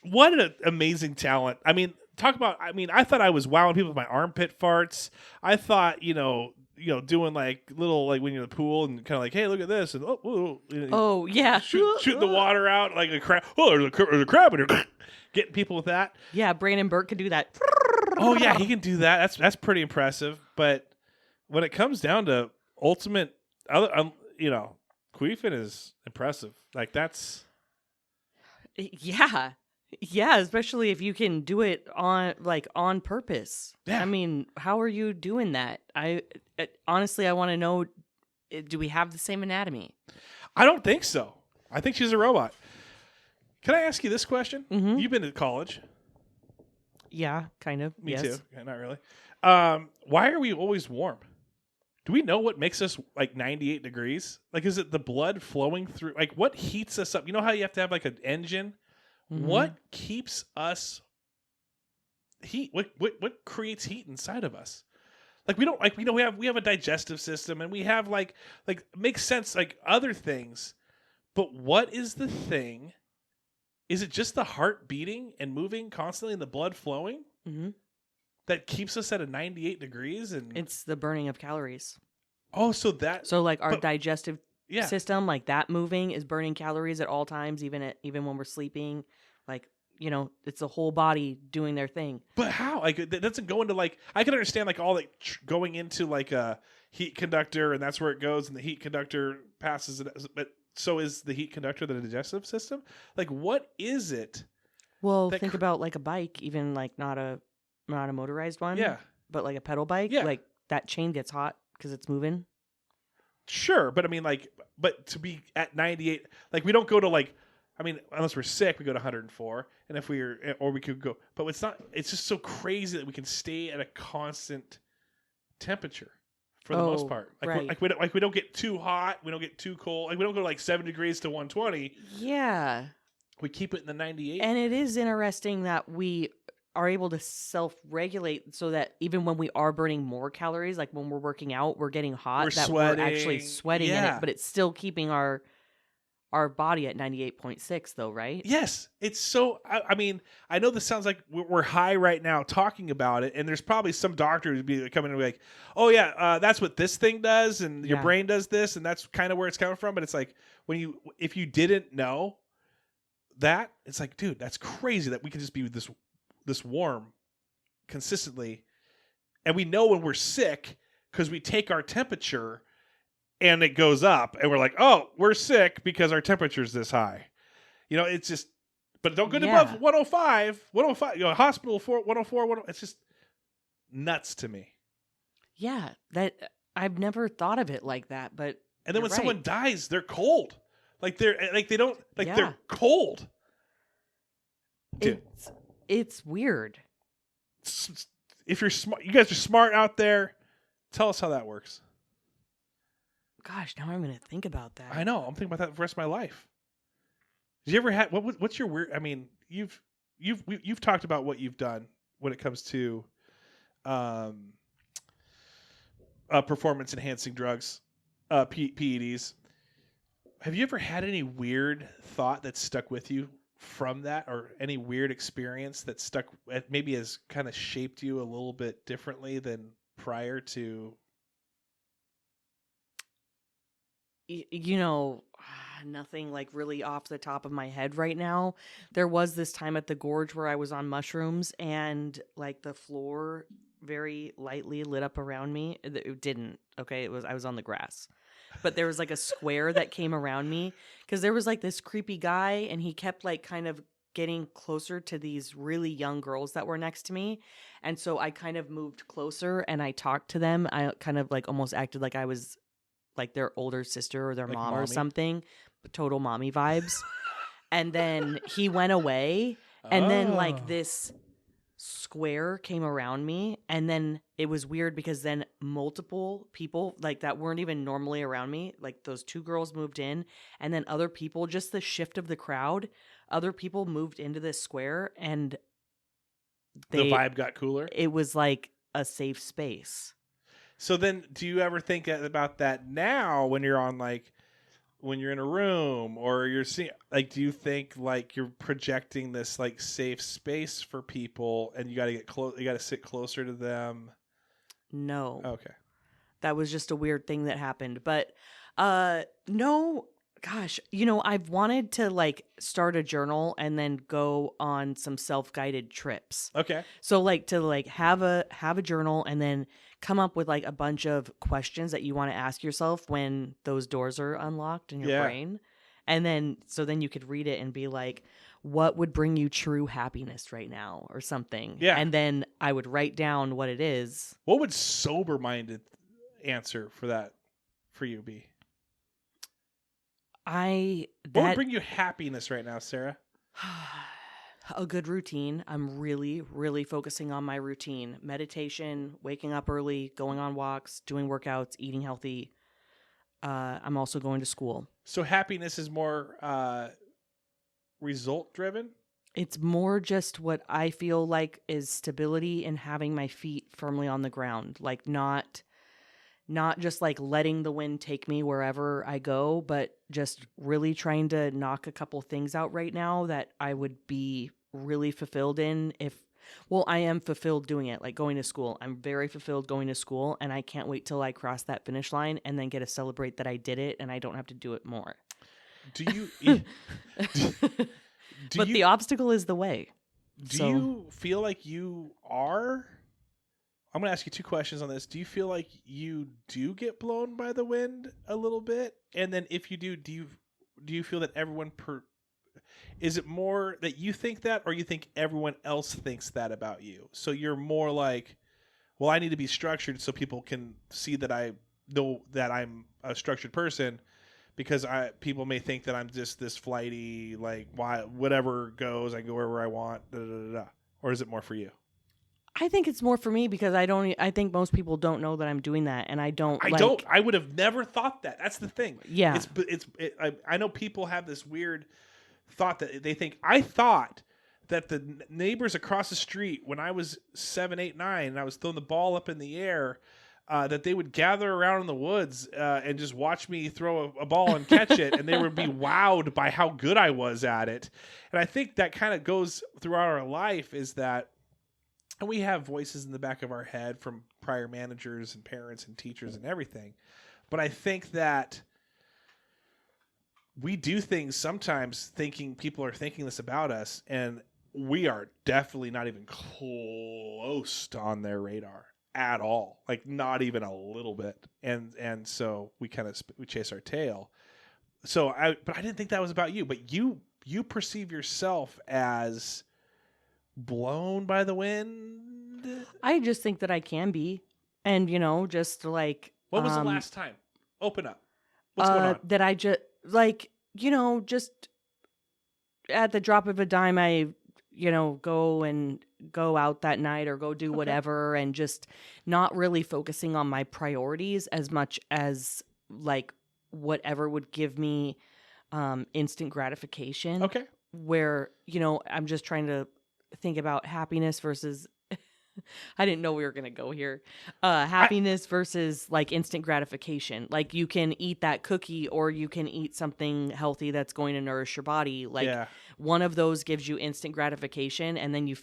what an amazing talent. I mean, I thought I was wowing people with my armpit farts. I thought, doing like little, like when you're in the pool and kind of like, hey, look at this. And Oh, yeah. Shooting the water out like a crab. Oh, there's a crab in here. Getting people with that. Yeah, Brandon Burke could do that. Oh, yeah, he can do that. That's pretty impressive. But when it comes down to ultimate, queefing is impressive. Like, that's... Yeah. Yeah, especially if you can do it on purpose. Yeah. I mean, how are you doing that? Honestly, I want to know, do we have the same anatomy? I don't think so. I think she's a robot. Can I ask you this question? Mm-hmm. You've been to college. Yeah, kind of. Me yes. too. Yeah, not really. Why are we always warm? Do we know what makes us like 98 degrees? Like, is it the blood flowing through? Like, what heats us up? You know how you have to have like an engine? Mm-hmm. What keeps us heat? What creates heat inside of us? Like we have a digestive system and we have like makes sense like other things, but what is the thing? Is it just the heart beating and moving constantly and the blood flowing that keeps us at a 98 degrees? And it's the burning of calories. Oh, so like our digestive system, like that moving is burning calories at all times, even when we're sleeping. Like, it's the whole body doing their thing. But how? Like, that doesn't go into like, I can understand like all like going into like a heat conductor and that's where it goes and the heat conductor passes it. But so is the heat conductor the digestive system? Like, what is it? Well, think about like a bike, even like not a motorized one. Yeah. But like a pedal bike. Yeah. Like that chain gets hot because it's moving. Sure. But I mean, like, but to be at 98, like we don't go to like, I mean, unless we're sick, we go to 104, and if we could go, but it's not. It's just so crazy that we can stay at a constant temperature for the most part. Like, right. we don't get too hot, we don't get too cold. Like we don't go like 7 degrees to 120. Yeah, we keep it in the 98. And it is interesting that we are able to self-regulate, so that even when we are burning more calories, like when we're working out, we're getting hot, we're actually sweating in it, but it's still keeping our body at 98.6 though, right? Yes. It's so, I mean, I know this sounds like we're high right now talking about it, and there's probably some doctor who'd be coming and be like, oh yeah, that's what this thing does, and your brain does this, and that's kind of where it's coming from. But it's like, if you didn't know that, it's like, dude, that's crazy that we can just be this warm consistently. And we know when we're sick because we take our temperature and it goes up, and we're like, oh, we're sick because our temperature's this high. It's just, but don't go above 105, hospital for 104, it's just nuts to me. Yeah, that I've never thought of it like that, but and then when someone dies, they're cold. They're cold. Dude. It's weird. If you're smart, you guys are smart out there, tell us how that works. Gosh, now I'm going to think about that. I know. I'm thinking about that for the rest of my life. Did you ever have what's your weird? I mean, you've talked about what you've done when it comes to performance enhancing drugs, PEDs. Have you ever had any weird thought that stuck with you from that, or any weird experience that stuck, maybe has kind of shaped you a little bit differently than prior to? you know, nothing like really off the top of my head right now. There was this time at the gorge where I was on mushrooms and like the floor very lightly lit up around me. It didn't. Okay. I was on the grass, but there was like a square that came around me because there was like this creepy guy and he kept like kind of getting closer to these really young girls that were next to me. And so I kind of moved closer and I talked to them. I kind of like almost acted like I was like their older sister or their Like mom or mommy? something, total mommy vibes. And then he went away, and then like this square came around me, and then it was weird because then multiple people like that weren't even normally around me, like those two girls moved in, and then other people, just the shift of the crowd, other people moved into this square, and The vibe got cooler. it was like a safe space. So then, do you ever think about that now when you're on like when you're in a room or you're seeing like? Do you think like you're projecting this like safe space for people, and you got to get close? You got to sit closer to them. No. Okay. That was just a weird thing that happened. But no, gosh, you know, I've wanted to like start a journal and then go on some self-guided trips. Okay. So like to like have a journal and then come up with like a bunch of questions that you want to ask yourself when those doors are unlocked in your brain. And then so then you could read it and be like, what would bring you true happiness right now or something. Yeah. And then I would write down what it is. What would sober-minded answer for that for you be? What would bring you happiness right now, Sarah? A good routine. I'm really, really focusing on my routine. Meditation, waking up early, going on walks, doing workouts, eating healthy. I'm also going to school. So happiness is more result driven? It's more just what I feel like is stability and having my feet firmly on the ground. Like not just like letting the wind take me wherever I go, but just really trying to knock a couple things out right now that I would be really fulfilled in I am fulfilled doing it, like going to school. I'm very fulfilled going to school, and I can't wait till I cross that finish line and then get to celebrate that I did it and I don't have to do it more. Do you But the obstacle is the way. Do you feel like you are? I'm going to ask you two questions on this. Do you feel like you do get blown by the wind a little bit? And then if you do you feel that everyone is it more that you think that, or you think everyone else thinks that about you? So you're more like, well, I need to be structured so people can see that I know that I'm a structured person, because people may think that I'm just this flighty, like whatever goes, I go wherever I want, da, da, da, da. Or is it more for you? I think it's more for me because I think most people don't know that I'm doing that, and I would have never thought that. That's the thing. Yeah. I know people have this weird thought that they think, I thought that the neighbors across the street when I was 7, 8, 9, and I was throwing the ball up in the air, that they would gather around in the woods and just watch me throw a ball and catch it, and they would be wowed by how good I was at it. And I think that kind of goes throughout our life, is that, and we have voices in the back of our head from prior managers and parents and teachers and everything. But I think that we do things sometimes thinking people are thinking this about us, and we are definitely not even close to on their radar at all. Like not even a little bit. And so we kind of we chase our tail. But I didn't think that was about you. But you perceive yourself as blown by the wind? I just think that I can be. And, just like... What was the last time? Open up. What's going on? That I just, like, just at the drop of a dime, I, go out that night or go do whatever, and just not really focusing on my priorities as much as, like, whatever would give me instant gratification. Okay. Where, I'm just trying to think about happiness versus I didn't know we were going to go here. Happiness versus like instant gratification. Like you can eat that cookie or you can eat something healthy that's going to nourish your body. Like one of those gives you instant gratification, and then you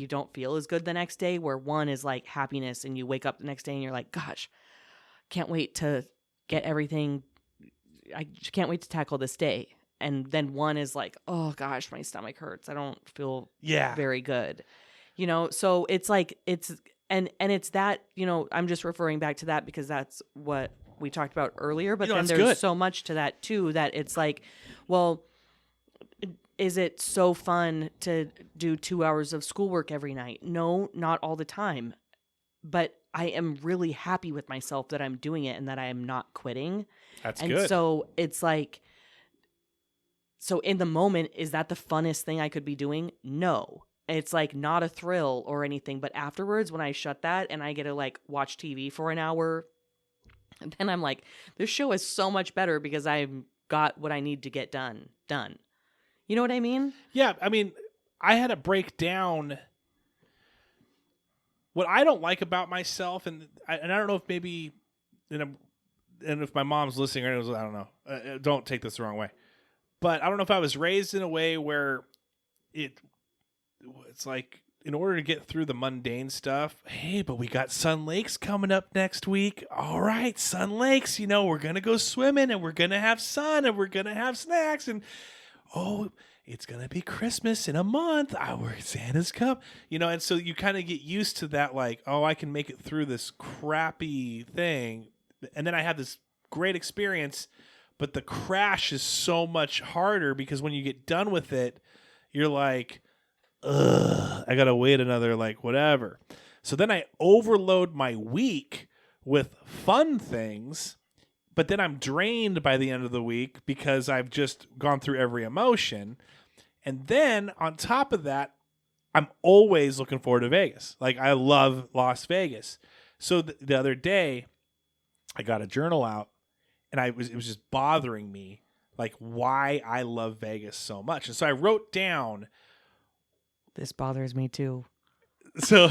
don't feel as good the next day, where one is like happiness and you wake up the next day and you're like, gosh, can't wait to get everything I can't wait to tackle this day. And then one is like, oh gosh, my stomach hurts. I don't feel very good. You know, so it's like and it's that, you know, I'm just referring back to that because that's what we talked about earlier. But then there's so much to that too, that it's like, well, is it so fun to do 2 hours of schoolwork every night? No, not all the time. But I am really happy with myself that I'm doing it and that I am not quitting. That's good. And so it's like, so in the moment, is that the funnest thing I could be doing? No. It's like not a thrill or anything. But afterwards, when I shut that and I get to like watch TV for an hour, then I'm like, this show is so much better because I've got what I need to get done. You know what I mean? Yeah. I mean, I had to break down what I don't like about myself. And I don't know if maybe, and if my mom's listening, I don't know. Don't take this the wrong way. But I don't know if I was raised in a way where it's like, in order to get through the mundane stuff, hey, but we got Sun Lakes coming up next week. All right, Sun Lakes, you know, we're going to go swimming and we're going to have sun and we're going to have snacks. And, oh, it's going to be Christmas in a month. Santa's come. You know, and so you kind of get used to that, like, oh, I can make it through this crappy thing. And then I have this great experience. But the crash is so much harder because when you get done with it, you're like, ugh, I got to wait another, like, whatever. So then I overload my week with fun things, but then I'm drained by the end of the week because I've just gone through every emotion. And then on top of that, I'm always looking forward to Vegas. Like, I love Las Vegas. So the other day, I got a journal out. And it was just bothering me, like, why I love Vegas so much. And so I wrote down. This bothers me too. So,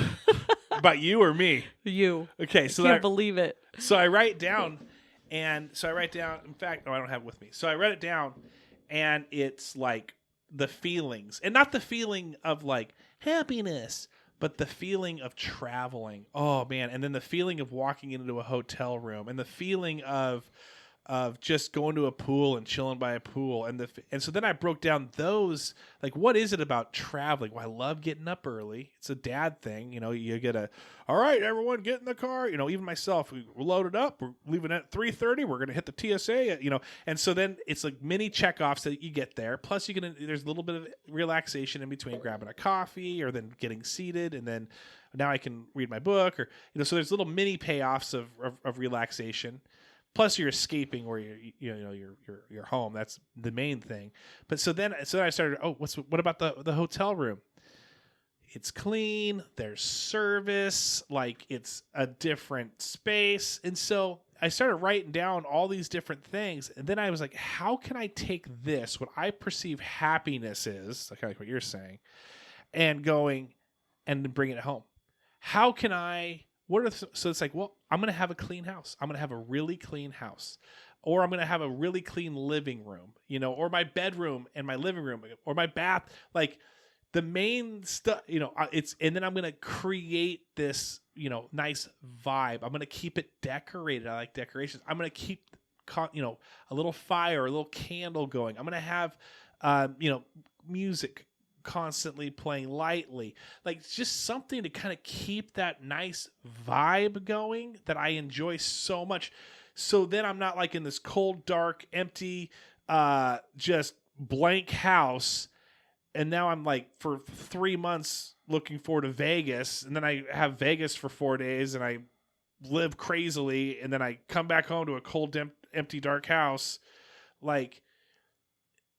about you or me? You. Okay, so I can't believe it. So I write down, in fact, no, I don't have it with me. So I wrote it down, and it's like the feelings. And not the feeling of, like, happiness, but the feeling of traveling. Oh, man. And then the feeling of walking into a hotel room, and the feeling of just going to a pool and chilling by a pool. And so then I broke down those, like, what is it about traveling? Well, I love getting up early. It's a dad thing. You know, you get all right, everyone get in the car. You know, even myself, we're loaded up. We're leaving at 3:30. We're going to hit the TSA, you know. And so then it's like mini checkoffs that you get there. Plus there's a little bit of relaxation in between grabbing a coffee or then getting seated. And then now I can read my book or, you know, so there's little mini payoffs of relaxation. Plus, you're escaping where you're home. That's the main thing. But so then I started. Oh, what about the hotel room? It's clean. There's service. Like, it's a different space. And so I started writing down all these different things. And then I was like, how can I take this, what I perceive happiness is, like what you're saying, and bring it home? How can I? So it's like, well, I'm going to have a clean house. I'm going to have a really clean house. Or I'm going to have a really clean living room, you know, or my bedroom and my living room or my bath, like the main stuff, you know, and then I'm going to create this, you know, nice vibe. I'm going to keep it decorated. I like decorations. I'm going to keep, you know, a little fire, a little candle going. I'm going to have, you know, music constantly playing lightly, like just something to kind of keep that nice vibe going that I enjoy so much. So then I'm not like in this cold, dark, empty, just blank house. And now I'm like for 3 months looking forward to Vegas. And then I have Vegas for 4 days and I live crazily. And then I come back home to a cold, empty, dark house. Like,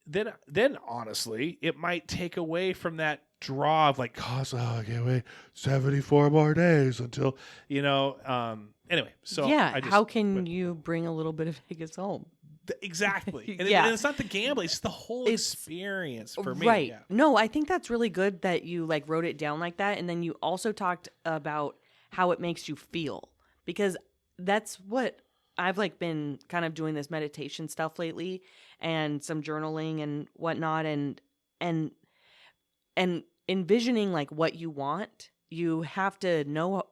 then honestly, it might take away from that draw of like, I can't wait 74 more days until, you know, anyway. So yeah, how can you bring a little bit of Vegas home? Exactly. And, yeah. And it's not the gambling, it's the whole experience for me. Right. Yeah. No, I think that's really good that you like wrote it down like that. And then you also talked about how it makes you feel, because that's what I've like been kind of doing this meditation stuff lately and some journaling and whatnot, and envisioning like what you want. You have to know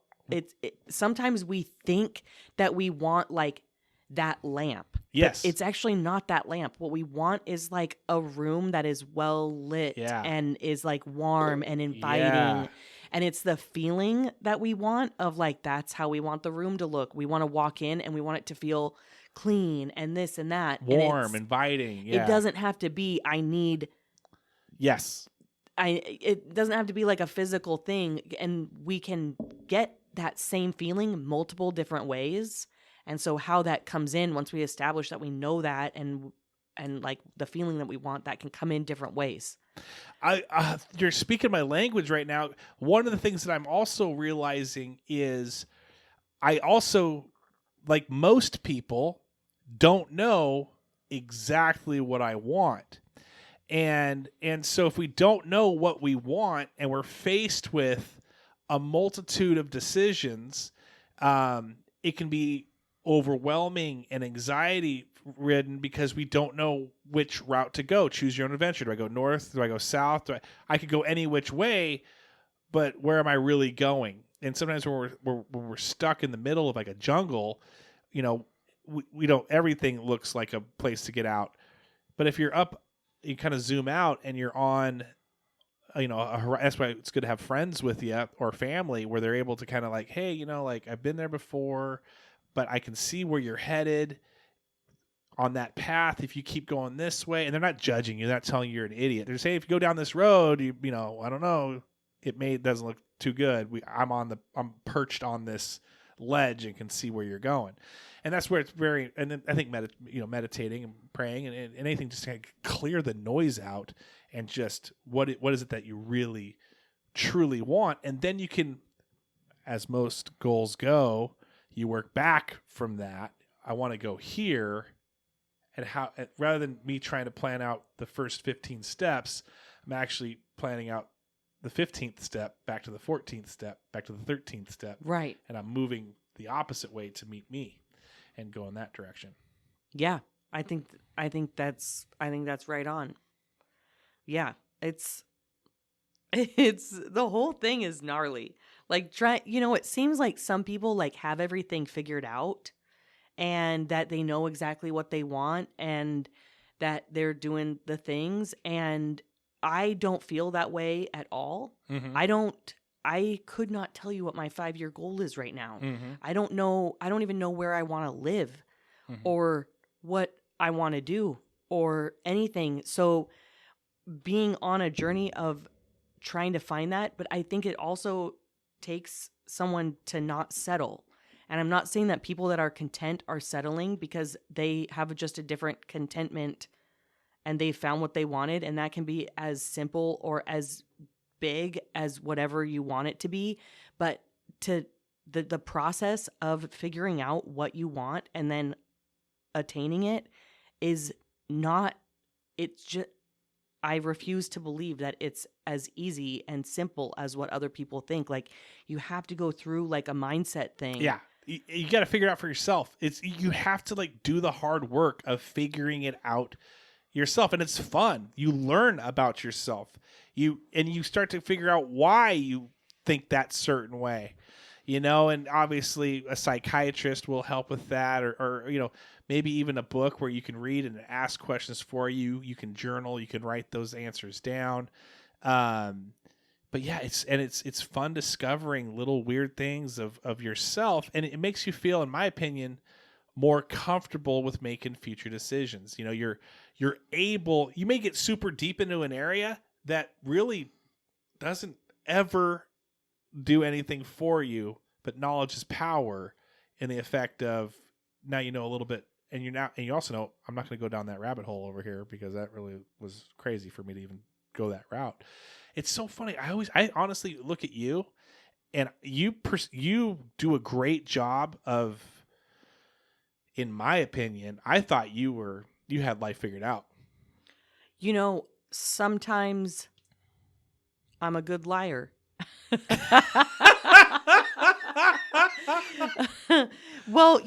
sometimes we think that we want like that lamp. Yes. But it's actually not that lamp. What we want is like a room that is well lit Yeah. and is like warm and inviting. Yeah. And it's the feeling that we want of like, that's how we want the room to look. We want to walk in and we want it to feel clean and this and that. Warm, inviting. Yeah. It doesn't have to be, Yes. it doesn't have to be like a physical thing. And we can get that same feeling multiple different ways. And so how that comes in once we establish that we know that and like the feeling that we want, that can come in different ways. You're speaking my language right now. One of the things that I'm also realizing is I also, like most people, don't know exactly what I want. And so if we don't know what we want and we're faced with a multitude of decisions, it can be overwhelming and anxiety ridden because we don't know which route to go. Choose your own adventure. Do I go north? Do I go south? I could go any which way, but where am I really going? And sometimes when we're stuck in the middle of like a jungle, we don't, everything looks like a place to get out. But if you're up, you kind of zoom out and you're on, that's why it's good to have friends with you or family where they're able to kind of like, hey, like I've been there before, but I can see where you're headed on that path if you keep going this way. And they're not judging you. They're not telling you you're an idiot. They're saying if you go down this road, I don't know, it doesn't look too good. I'm perched on this ledge and can see where you're going. And that's where it's very, and then I think meditating and praying and anything just to kind of clear the noise out and just what is it that you really truly want. And then you can, as most goals go, you work back from that. I want to go here, and how, rather than me trying to plan out the first 15 steps, I'm actually planning out the 15th step, back to the 14th step, back to the 13th step. Right. And I'm moving the opposite way to meet me and go in that direction. Yeah. I think that's right on. Yeah. It's the whole thing is gnarly. Like it seems like some people like have everything figured out and that they know exactly what they want and that they're doing the things. And I don't feel that way at all. Mm-hmm. I could not tell you what my 5-year goal is right now. Mm-hmm. I don't know. I don't even know where I want to live or what I want to do or anything. So being on a journey of trying to find that, but I think it also takes someone to not settle. And I'm not saying that people that are content are settling, because they have just a different contentment and they found what they wanted. And that can be as simple or as big as whatever you want it to be. But to the process of figuring out what you want and then attaining it is not, it's just, I refuse to believe that it's as easy and simple as what other people think. Like, you have to go through like a mindset thing. Yeah. You got to figure it out for yourself. You have to like do the hard work of figuring it out yourself. And it's fun. You learn about yourself. You start to figure out why you think that certain way, and obviously a psychiatrist will help with that, or maybe even a book where you can read and ask questions for you. You can journal, you can write those answers down. But yeah, it's fun discovering little weird things of yourself. And it makes you feel, in my opinion, more comfortable with making future decisions. You're able, you may get super deep into an area that really doesn't ever do anything for you, but knowledge is power in the effect of now you know a little bit. And you also know, I'm not going to go down that rabbit hole over here because that really was crazy for me to even go that route. It's so funny. I honestly look at you, and you do a great job of, in my opinion, I thought you had life figured out. Sometimes I'm a good liar. Well,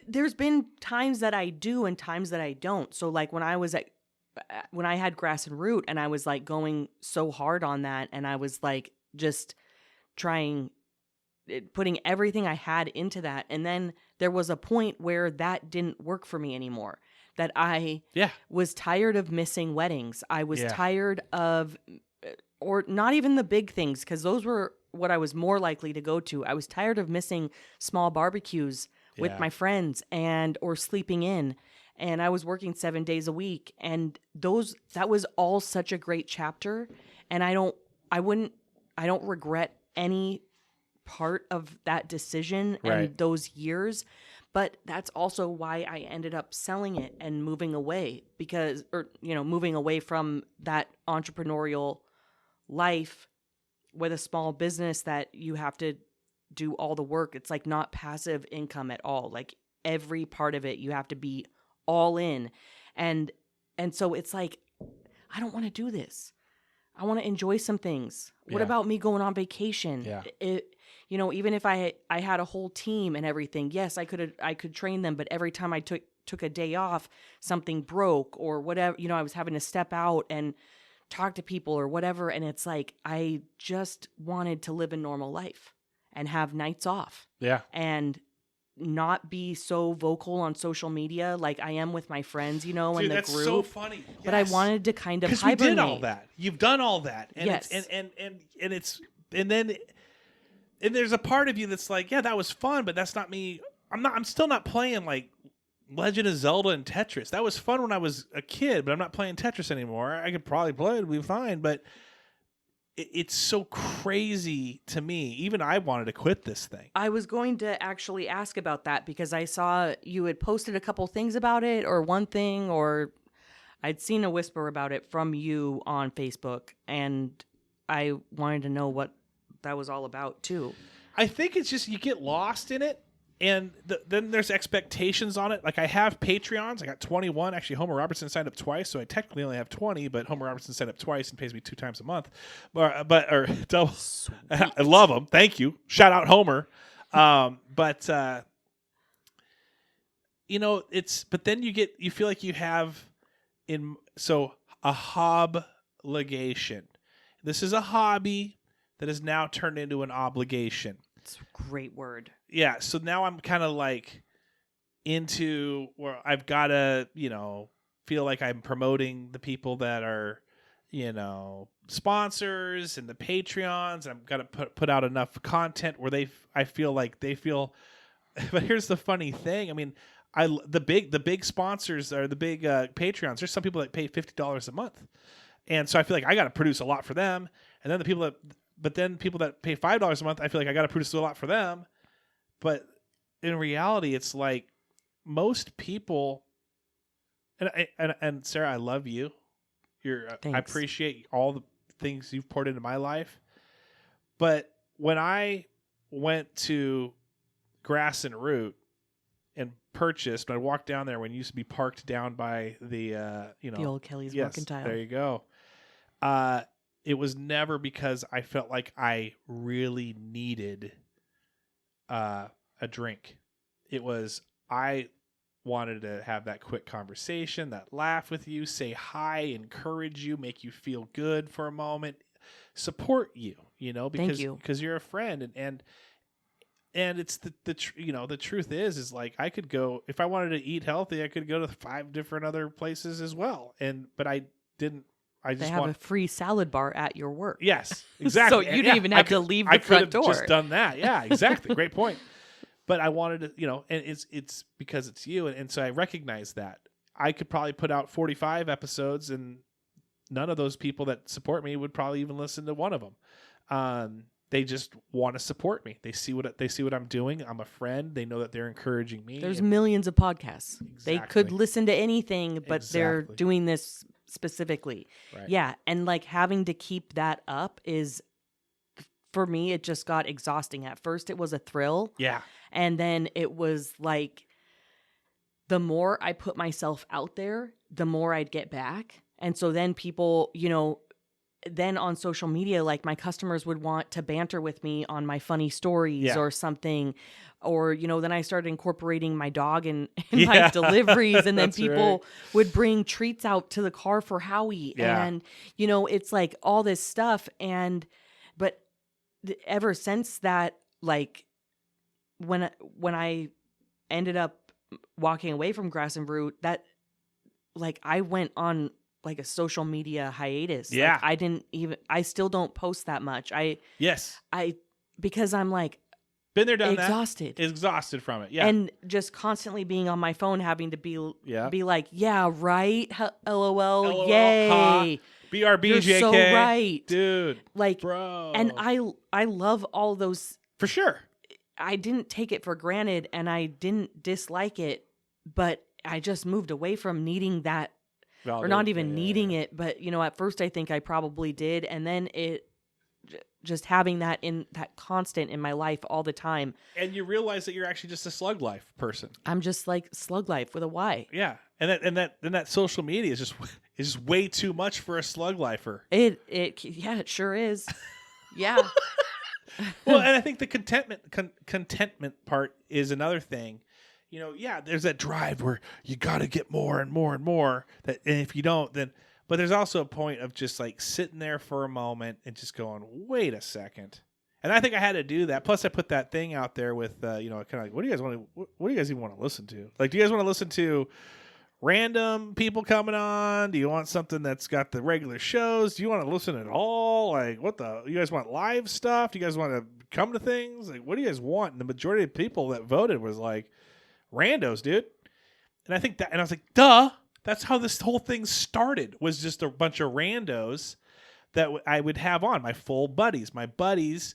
there's been times that I do and times that I don't. So like when I had Grass and Root and I was like going so hard on that, and I was like just putting everything I had into that. And then there was a point where that didn't work for me anymore. That I Yeah. was tired of missing weddings. I was Yeah. tired of, or not even the big things, because those were what I was more likely to go to. I was tired of missing small barbecues with Yeah. my friends or sleeping in. And I was working 7 days a week. And that was all such a great chapter. And I don't regret any part of that decision and Right. those years. But that's also why I ended up selling it and moving away moving away from that entrepreneurial life with a small business that you have to do all the work. It's like not passive income at all. Like every part of it, you have to be all in. And so it's like, I don't want to do this. I want to enjoy some things. What Yeah. about me going on vacation? Yeah. Even if I had a whole team and everything, yes, I could train them, but every time I took a day off, something broke or whatever, I was having to step out and talk to people or whatever. And it's like, I just wanted to live a normal life and have nights off Yeah. and not be so vocal on social media like I am with my friends, Dude, in the that's group. so funny. But I Yes. wanted to kind of Because we hibernate. did all that. You've done all that. And Yes. And there's a part of you that's like, yeah, that was fun, but that's not me. I'm still not playing like Legend of Zelda and Tetris. That was fun when I was a kid, but I'm not playing Tetris anymore. I could probably play it, it'd be fine, but it's so crazy to me. Even I wanted to quit this thing. I was going to actually ask about that because I saw you had posted a couple things about it or one thing, or I'd seen a whisper about it from you on Facebook, and I wanted to know what that was all about too. I think it's just you get lost in it, and then there's expectations on it. Like I have Patreons. I got 21. Actually, Homer Robertson signed up twice, so I technically only have 20. But Homer Robertson signed up twice and pays me 2 times a month, or double. I love him. Thank you. Shout out Homer. But then you feel like you have a obligation. This is a hobby that is now turned into an obligation. It's a great word. Yeah, so now I'm kind of like into where I've got to, feel like I'm promoting the people that are, sponsors and the Patreons. I've got to put out enough content where I feel like they feel. But here's the funny thing. I mean, the big sponsors are the big Patreons. There's some people that pay $50 a month, and so I feel like I got to produce a lot for them. And then people that pay $5 a month, I feel like I got to produce a lot for them. But in reality, it's like most people, and Sarah, I love you. I appreciate all the things you've poured into my life. But when I went to Grass and Root and purchased, when I walked down there, when it used to be parked down by the old Kelly's yes, Mercantile. There you go. It was never because I felt like I really needed a drink. It was I wanted to have that quick conversation, that laugh with you, say hi, encourage you, make you feel good for a moment, support you, because you're a friend, and it's the truth is like I could go if I wanted to eat healthy, I could go to 5 different other places as well, but I didn't. They have a free salad bar at your work. Yes, exactly. So you didn't even have to leave the front door. I could have just done that. Yeah, exactly. Great point. But I wanted to, and it's because it's you. And so I recognize that. I could probably put out 45 episodes and none of those people that support me would probably even listen to one of them. They just want to support me. They see what I'm doing. I'm a friend. They know that they're encouraging me. There's millions of podcasts. Exactly. They could listen to anything, but they're doing this specifically. Right. Yeah. And like having to keep that up is, for me, it just got exhausting. At first it was a thrill. Yeah. And then it was like, the more I put myself out there, the more I'd get back. And so then people, then on social media, like my customers would want to banter with me on my funny stories or something. Or, then I started incorporating my dog in my deliveries. And then people would bring treats out to the car for Howie. Yeah. And, it's like all this stuff. But ever since that, like when I ended up walking away from Grass and Root, that like I went on like a social media hiatus. Yeah. Like, I still don't post that much. Yes. Because I'm like Been there, done exhausted. that. Exhausted from it. Yeah. And just constantly being on my phone, having to be Yeah. like, yeah, right. LOL, LOL, yay. ha. BRB, You're JK. so right. Dude. Like, bro. and I love all those. For sure. I didn't take it for granted and I didn't dislike it, but I just moved away from needing that, or not even needing it. But, you know, at first I think I probably did. And then just having that constant in my life all the time. And you realize that you're actually just a Slug Life person. I'm just like Slug Life with a Y. Yeah. And that social media is just way too much for a Slug Lifer. It sure is. Yeah. Well, and I think the contentment part is another thing. You know, yeah, there's that drive where you got to get more and more and more. And if you don't, then. But there's also a point of just like sitting there for a moment and just going, wait a second. And I think I had to do that. Plus, I put that thing out there with, kind of like, what do you guys even want to listen to? Like, do you guys want to listen to random people coming on? Do you want something that's got the regular shows? Do you want to listen at all? Like, you guys want live stuff? Do you guys want to come to things? Like, what do you guys want? And the majority of people that voted was like, randos, dude. And I was like, duh. That's how this whole thing started, was just a bunch of randos that I would have on, my full buddies. My buddies,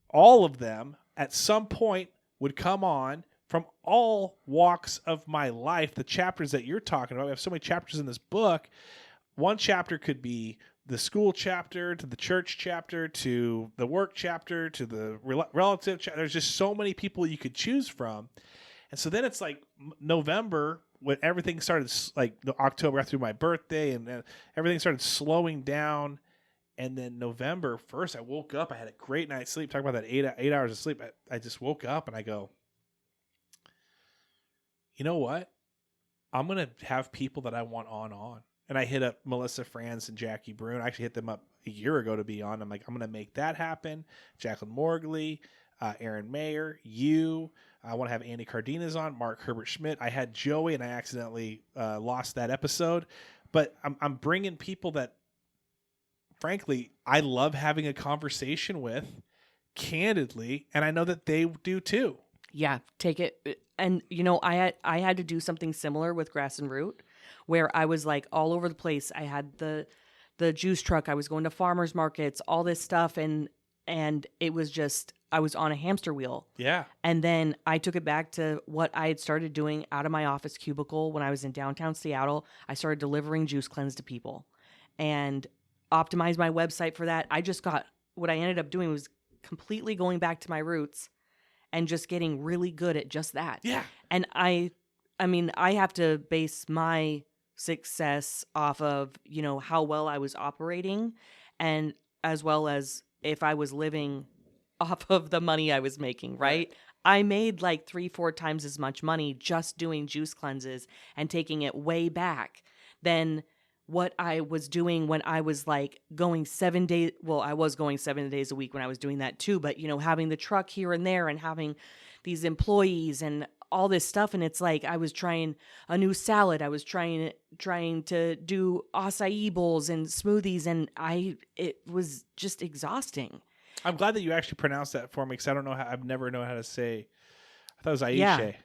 all of them, at some point would come on from all walks of my life. The chapters that you're talking about, we have so many chapters in this book. One chapter could be the school chapter, to the church chapter, to the work chapter, to the relative chapter. There's just so many people you could choose from. And so then it's like November, when everything started, like October after my birthday, and everything started slowing down. And then November 1st, I woke up. I had a great night's sleep. Talk about that 8 hours of sleep. I just woke up and I go, you know what? I'm going to have people that I want on. And I hit up Melissa Franz and Jackie Brune. I actually hit them up a year ago to be on. I'm like, I'm going to make that happen. Jacqueline Morgley, Aaron Mayer, you. I want to have Andy Cardenas on, Mark Herbert Schmidt. I had Joey, and I accidentally lost that episode. But I'm bringing people that, frankly, I love having a conversation with, candidly, and I know that they do too. Yeah, take it. And, you know, I had to do something similar with Grass and Root, where I was like all over the place. I had the juice truck. I was going to farmers markets, all this stuff, and it was just, I was on a hamster wheel. Yeah. And then I took it back to what I had started doing out of my office cubicle when I was in downtown Seattle. I started delivering Juice Cleanse to people and optimized my website for that. What I ended up doing was completely going back to my roots and just getting really good at just that. Yeah. And I mean, I have to base my success off of, you know, how well I was operating, and as well as if I was living off of the money I was making, right? I made like 3-4 times as much money just doing juice cleanses and taking it way back than what I was doing when I was like going 7 days. Well, I was going 7 days a week when I was doing that too, but you know, having the truck here and there and having these employees and all this stuff. And it's like, I was trying a new salad. I was trying to do acai bowls and smoothies. And it was just exhausting. I'm glad that you actually pronounced that for me, because I've never known how to say. I thought it was Aisha.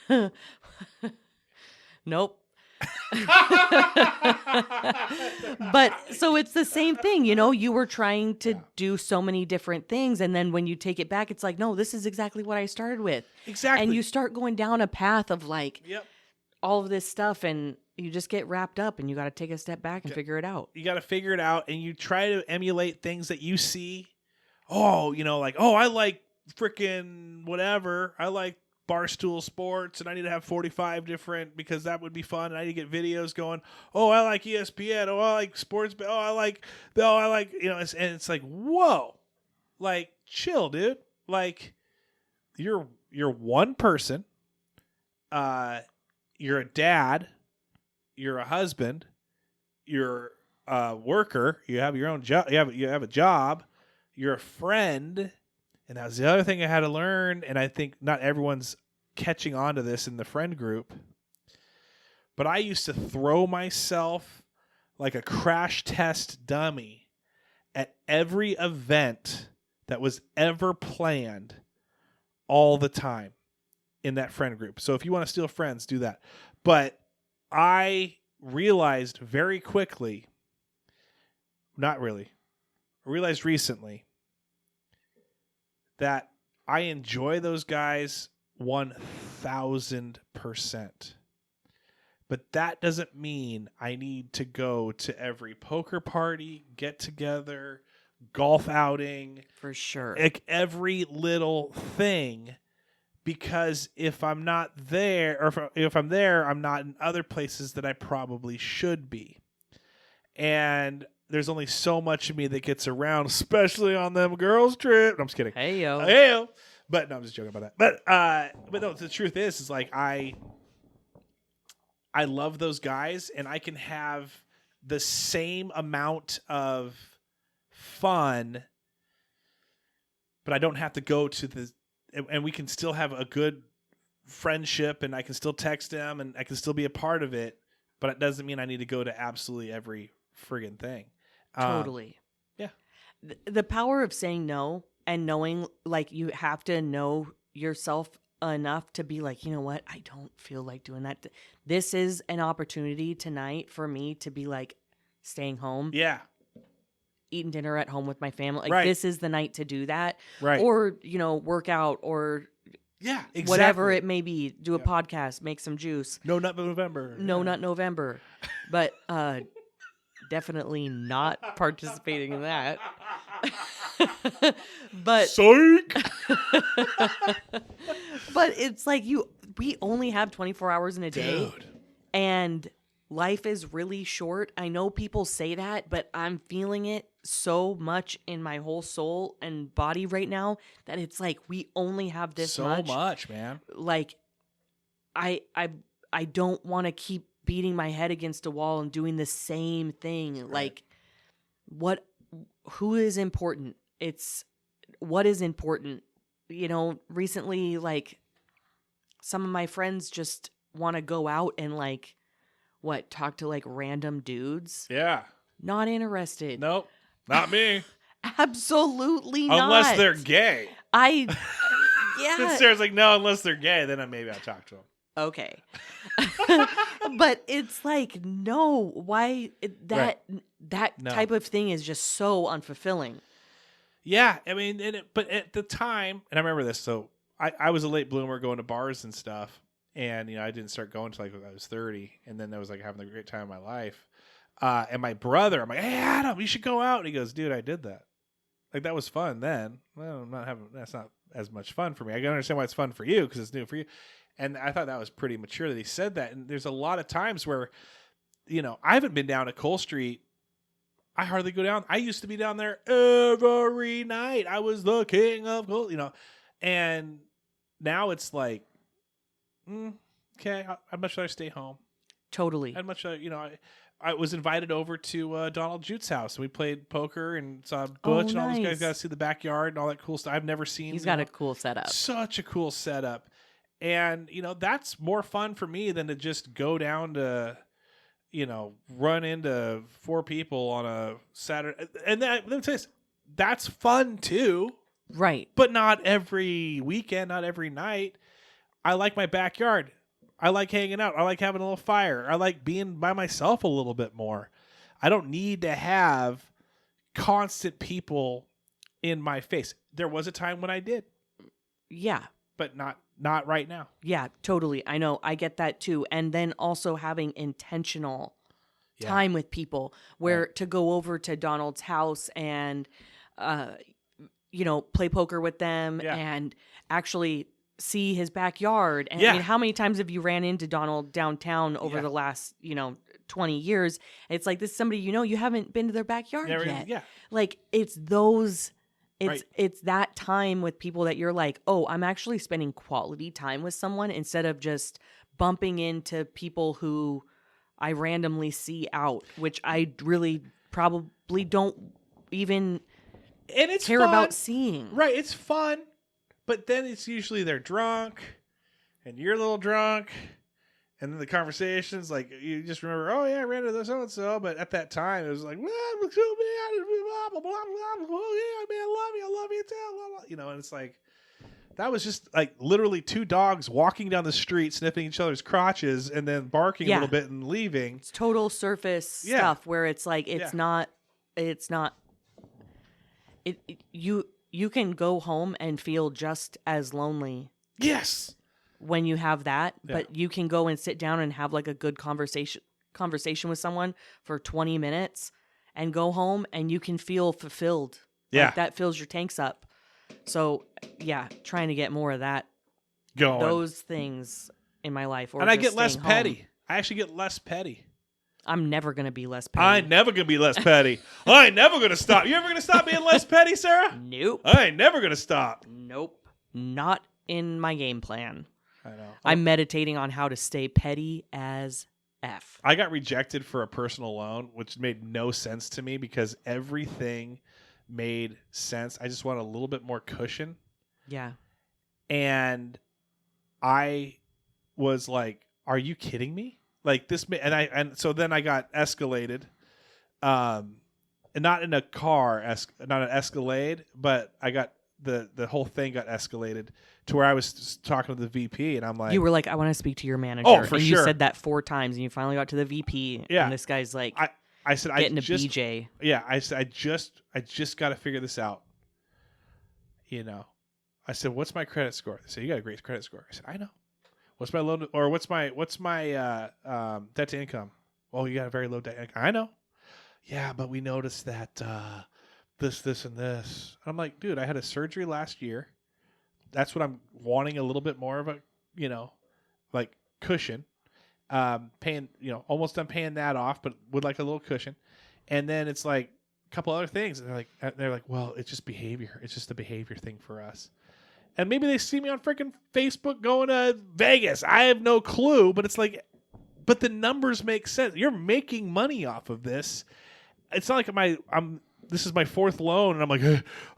Yeah. Nope. But so it's the same thing, you know, you were trying to do so many different things, and then when you take it back, it's like, no, this is exactly what I started with. Exactly. And you start going down a path of like, yep, all of this stuff, and you just get wrapped up, and you got to take a step back and figure it out. You got to figure it out, and you try to emulate things that you see. Oh, you know, like, oh, I like freaking whatever. I like Barstool Sports, and I need to have 45 different, because that would be fun. And I need to get videos going. Oh, I like ESPN. Oh, I like sports. Oh, I like, you know, and it's like, whoa, like, chill, dude. Like, you're one person. You're a dad. You're a husband. You're a worker. You have your own job. You have a job. You're a friend. And that was the other thing I had to learn. And I think not everyone's catching on to this in the friend group, but I used to throw myself like a crash test dummy at every event that was ever planned all the time in that friend group. So if you want to steal friends, do that. But I realized very quickly, not really, I realized recently that I enjoy those guys 1,000%. But that doesn't mean I need to go to every poker party, get together, golf outing. For sure. Like every little thing. Because if I'm not there, or if I'm there, I'm not in other places that I probably should be. And there's only so much of me that gets around, especially on them girls' trip. No, I'm just kidding. Hey yo. Hey yo. But no, I'm just joking about that. But no, the truth is like I love those guys, and I can have the same amount of fun, but I don't have to go to the. And we can still have a good friendship, and I can still text them, and I can still be a part of it, but it doesn't mean I need to go to absolutely every friggin' thing. Totally. Yeah. The power of saying no and knowing, like, you have to know yourself enough to be like, you know what? I don't feel like doing that. This is an opportunity tonight for me to be like staying home. Yeah. Eating dinner at home with my family. Like, Right. This is the night to do that. Right. Or, work out or Yeah, exactly. whatever it may be. Do a podcast, make some juice. No Nut November. No, not November. But definitely not participating in that. But Psych! but it's like we only have 24 hours in a day. Dude. And life is really short. I know people say that, but I'm feeling it so much in my whole soul and body right now that it's like we only have this so much. much, man. Like I don't want to keep beating my head against a wall and doing the same thing. Right. Like who is important? It's what is important. Recently, like, some of my friends just want to go out and like talk to like random dudes. Yeah. Not interested. Nope. Not me. Absolutely not. Unless they're gay. Yeah. Sarah's like, no, unless they're gay, then maybe I'll talk to them. Okay. But it's like, no, why that No. type of thing is just so unfulfilling. Yeah, I mean, but at the time, and I remember this, so I was a late bloomer going to bars and stuff, and I didn't start going until like I was 30, and then I was like having a great time of my life. And my brother, I'm like, hey Adam, you should go out. And he goes, dude, I did that. Like, that was fun then. Well, that's not as much fun for me. I can understand why it's fun for you because it's new for you. And I thought that was pretty mature that he said that. And there's a lot of times where, I haven't been down at Cole Street. I hardly go down. I used to be down there every night. I was the king of Cole, and now it's like, okay, I'd much rather stay home. Totally. I'd much rather, I was invited over to Donald Jute's house, and we played poker and saw Butch and all those guys. Got to see the backyard and all that cool stuff. I've never seen. He's got a cool setup. Such a cool setup, and that's more fun for me than to just go down to, run into 4 people on a Saturday. And let me tell you this, that's fun too, right? but not every weekend, not every night. I like my backyard. I like hanging out. I like having a little fire. I like being by myself a little bit more. I don't need to have constant people in my face. There was a time when I did. Yeah. But not right now. Yeah, totally. I know. I get that too. And then also having intentional time with people where to go over to Donald's house and, play poker with them and actually see his backyard. And I mean, how many times have you ran into Donald downtown over the last, 20 years? It's like, this is somebody, you haven't been to their backyard yet. Yeah. Like, it's that time with people that you're like, oh, I'm actually spending quality time with someone instead of just bumping into people who I randomly see out, which I really probably don't even care about seeing. Right. It's fun, but then it's usually they're drunk and you're a little drunk, and then the conversations, like, you just remember, oh, yeah, I ran into so-and-so, but at that time, it was like, well, blah, blah, blah, blah, blah, oh, yeah, man, I love you too, blah, blah. You know, and it's like, that was just, like, literally two dogs walking down the street, sniffing each other's crotches, and then barking a little bit and leaving. It's total surface stuff where it's like, you can go home and feel just as lonely. Yes. When you have that, but you can go and sit down and have like a good conversation with someone for 20 minutes and go home and you can feel fulfilled. Yeah. Like that fills your tanks up. So yeah, trying to get more of that. Going. Those things in my life. Or and I get less home. petty. I actually get less petty. I'm never going to be less petty. I ain't never going to be less petty. I ain't never going to stop. You ever going to stop being less petty, Sarah? Nope. I ain't never going to stop. Nope. Not in my game plan. I know. I'm meditating on how to stay petty as F. I got rejected for a personal loan, which made no sense to me because everything made sense. I just want a little bit more cushion. Yeah. And I was like, are you kidding me? Like this, and so then I got escalated, and not in a car, not an Escalade, but I got the whole thing got escalated to where I was talking to the VP, and I'm like, you were like, I want to speak to your manager. Oh, for and sure. You said that 4 times, and you finally got to the VP. Yeah. And this guy's like, I said, getting I just, a BJ. Yeah, I said, I just got to figure this out. You know, I said, what's my credit score? They said, you got a great credit score. I said, I know. What's my loan, or what's my debt to income? Well, you got a very low debt to income. I know. Yeah, but we noticed that this, and this. I'm like, dude, I had a surgery last year. That's what I'm wanting, a little bit more of a, like cushion. Paying, almost done paying that off, but would like a little cushion. And then it's like a couple other things. And they're like, well, it's just behavior. It's just a behavior thing for us. And maybe they see me on freaking Facebook going to Vegas. I have no clue, but it's like, but the numbers make sense. You're making money off of this. It's not like this is my 4th loan, and I'm like,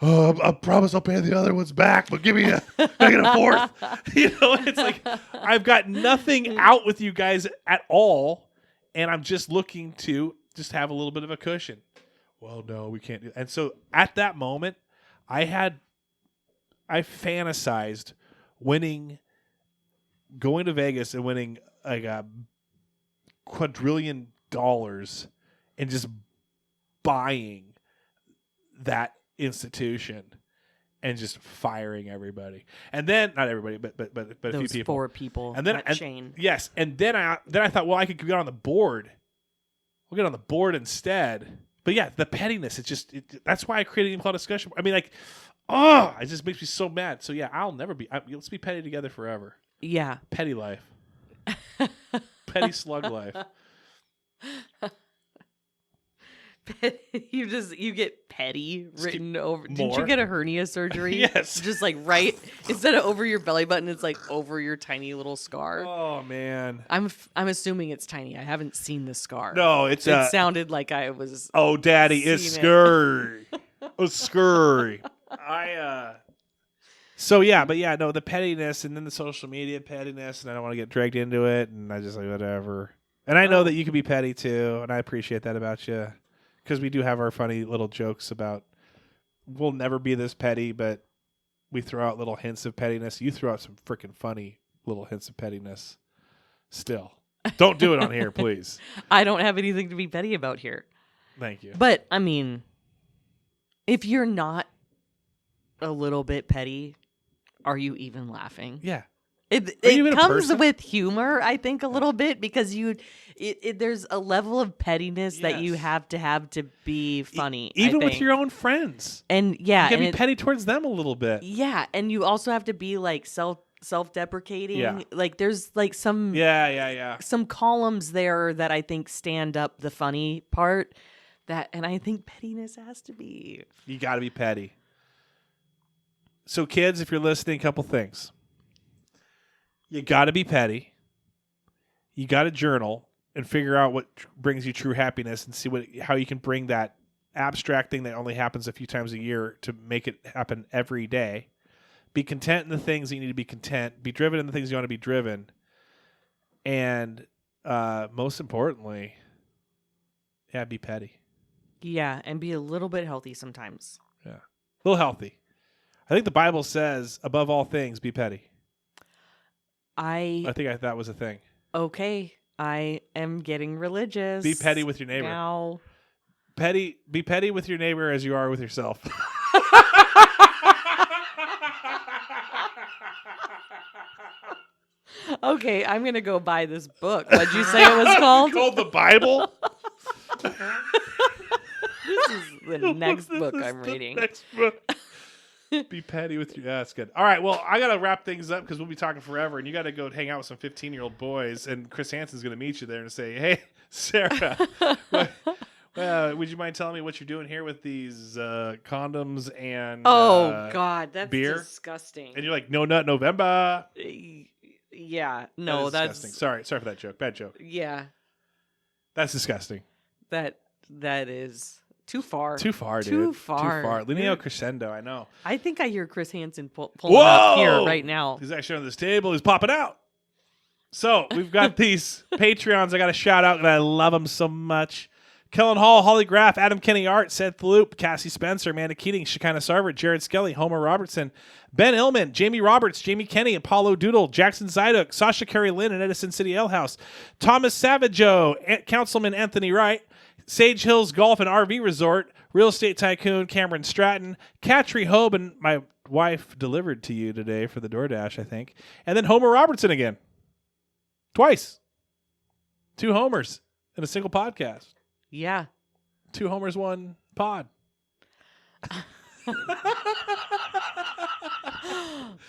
I promise I'll pay the other ones back, but give me a 4th. It's like I've got nothing out with you guys at all, and I'm just looking to just have a little bit of a cushion. Well, no, we can't do that. And so at that moment, I fantasized going to Vegas and winning like a quadrillion dollars and just buying that institution and just firing everybody. And then not everybody, but a few those people. 4 people. And then chain. Yes, and then I thought, well, I could get on the board. We'll get on the board instead. But yeah, the pettiness. That's why I created an called discussion. I mean, like, it just makes me so mad. So yeah, I'll never be. Let's be petty together forever. Yeah. Petty life. Petty slug life. You get petty written over. Didn't more. you get a hernia surgery? Yes. Just like right instead of over your belly button, it's like over your tiny little scar. Oh man. I'm assuming it's tiny. I haven't seen the scar. No, it sounded like I was. Oh, Daddy, it's scary. It's scary. So yeah, but yeah, no, the pettiness and then the social media pettiness, and I don't want to get dragged into it, and I just like whatever. And I know that you can be petty too, and I appreciate that about you. Because we do have our funny little jokes about we'll never be this petty, but we throw out little hints of pettiness. You throw out some freaking funny little hints of pettiness. Still, don't do it on here, please. I don't have anything to be petty about here. Thank you. But I mean, if you're not a little bit petty, are you even laughing? Yeah. It comes with humor, I think, a little bit because there's a level of pettiness that you have to be funny. Even with your own friends. And yeah. You can be petty towards them a little bit. Yeah. And you also have to be like self-deprecating. Yeah. Like there's like some some columns there that I think stand up the funny part and I think pettiness has to be. You got to be petty. So kids, if you're listening, a couple things. You got to be petty. You got to journal and figure out what brings you true happiness and see how you can bring that abstract thing that only happens a few times a year to make it happen every day. Be content in the things that you need to be content. Be driven in the things you want to be driven. And most importantly, be petty. Yeah, and be a little bit healthy sometimes. Yeah. A little healthy. I think the Bible says, above all things, be petty. I think that was a thing. Okay, I am getting religious. Be petty with your neighbor. Now. Be petty with your neighbor as you are with yourself. Okay, I'm going to go buy this book. What'd you say it was called? Called the Bible? This is the next book I'm reading. Next book. Be petty with your... Yeah, that's good. All right, well, I got to wrap things up because we'll be talking forever, and you got to go hang out with some 15-year-old boys, and Chris Hansen's going to meet you there and say, hey, Sarah, would you mind telling me what you're doing here with these condoms and God, that's beer? Disgusting. And you're like, no nut November. Yeah, no, that's disgusting. Sorry for that joke. Bad joke. Yeah. That's disgusting. That is too far. Too far, dude. Too far. Lineal crescendo, I know. I think I hear Chris Hansen pulling up here right now. He's actually on this table. He's popping out. So we've got these Patreons I got to shout out, and I love them so much. Kellen Hall, Holly Graff, Adam Kenny Art, Seth Loop, Cassie Spencer, Amanda Keating, Shekinah Sarver, Jared Skelly, Homer Robertson, Ben Illman, Jamie Roberts, Jamie Kenny, Apollo Doodle, Jackson Zyduk, Sasha Carey Lynn and Edison City Ale House, Thomas Savageau, Councilman Anthony Wright, Sage Hills Golf and RV Resort, Real Estate Tycoon Cameron Stratton, Katri Hoban, my wife delivered to you today for the DoorDash, I think, and then Homer Robertson again. Twice. 2 homers in a single podcast. Yeah. 2 homers, 1 pod.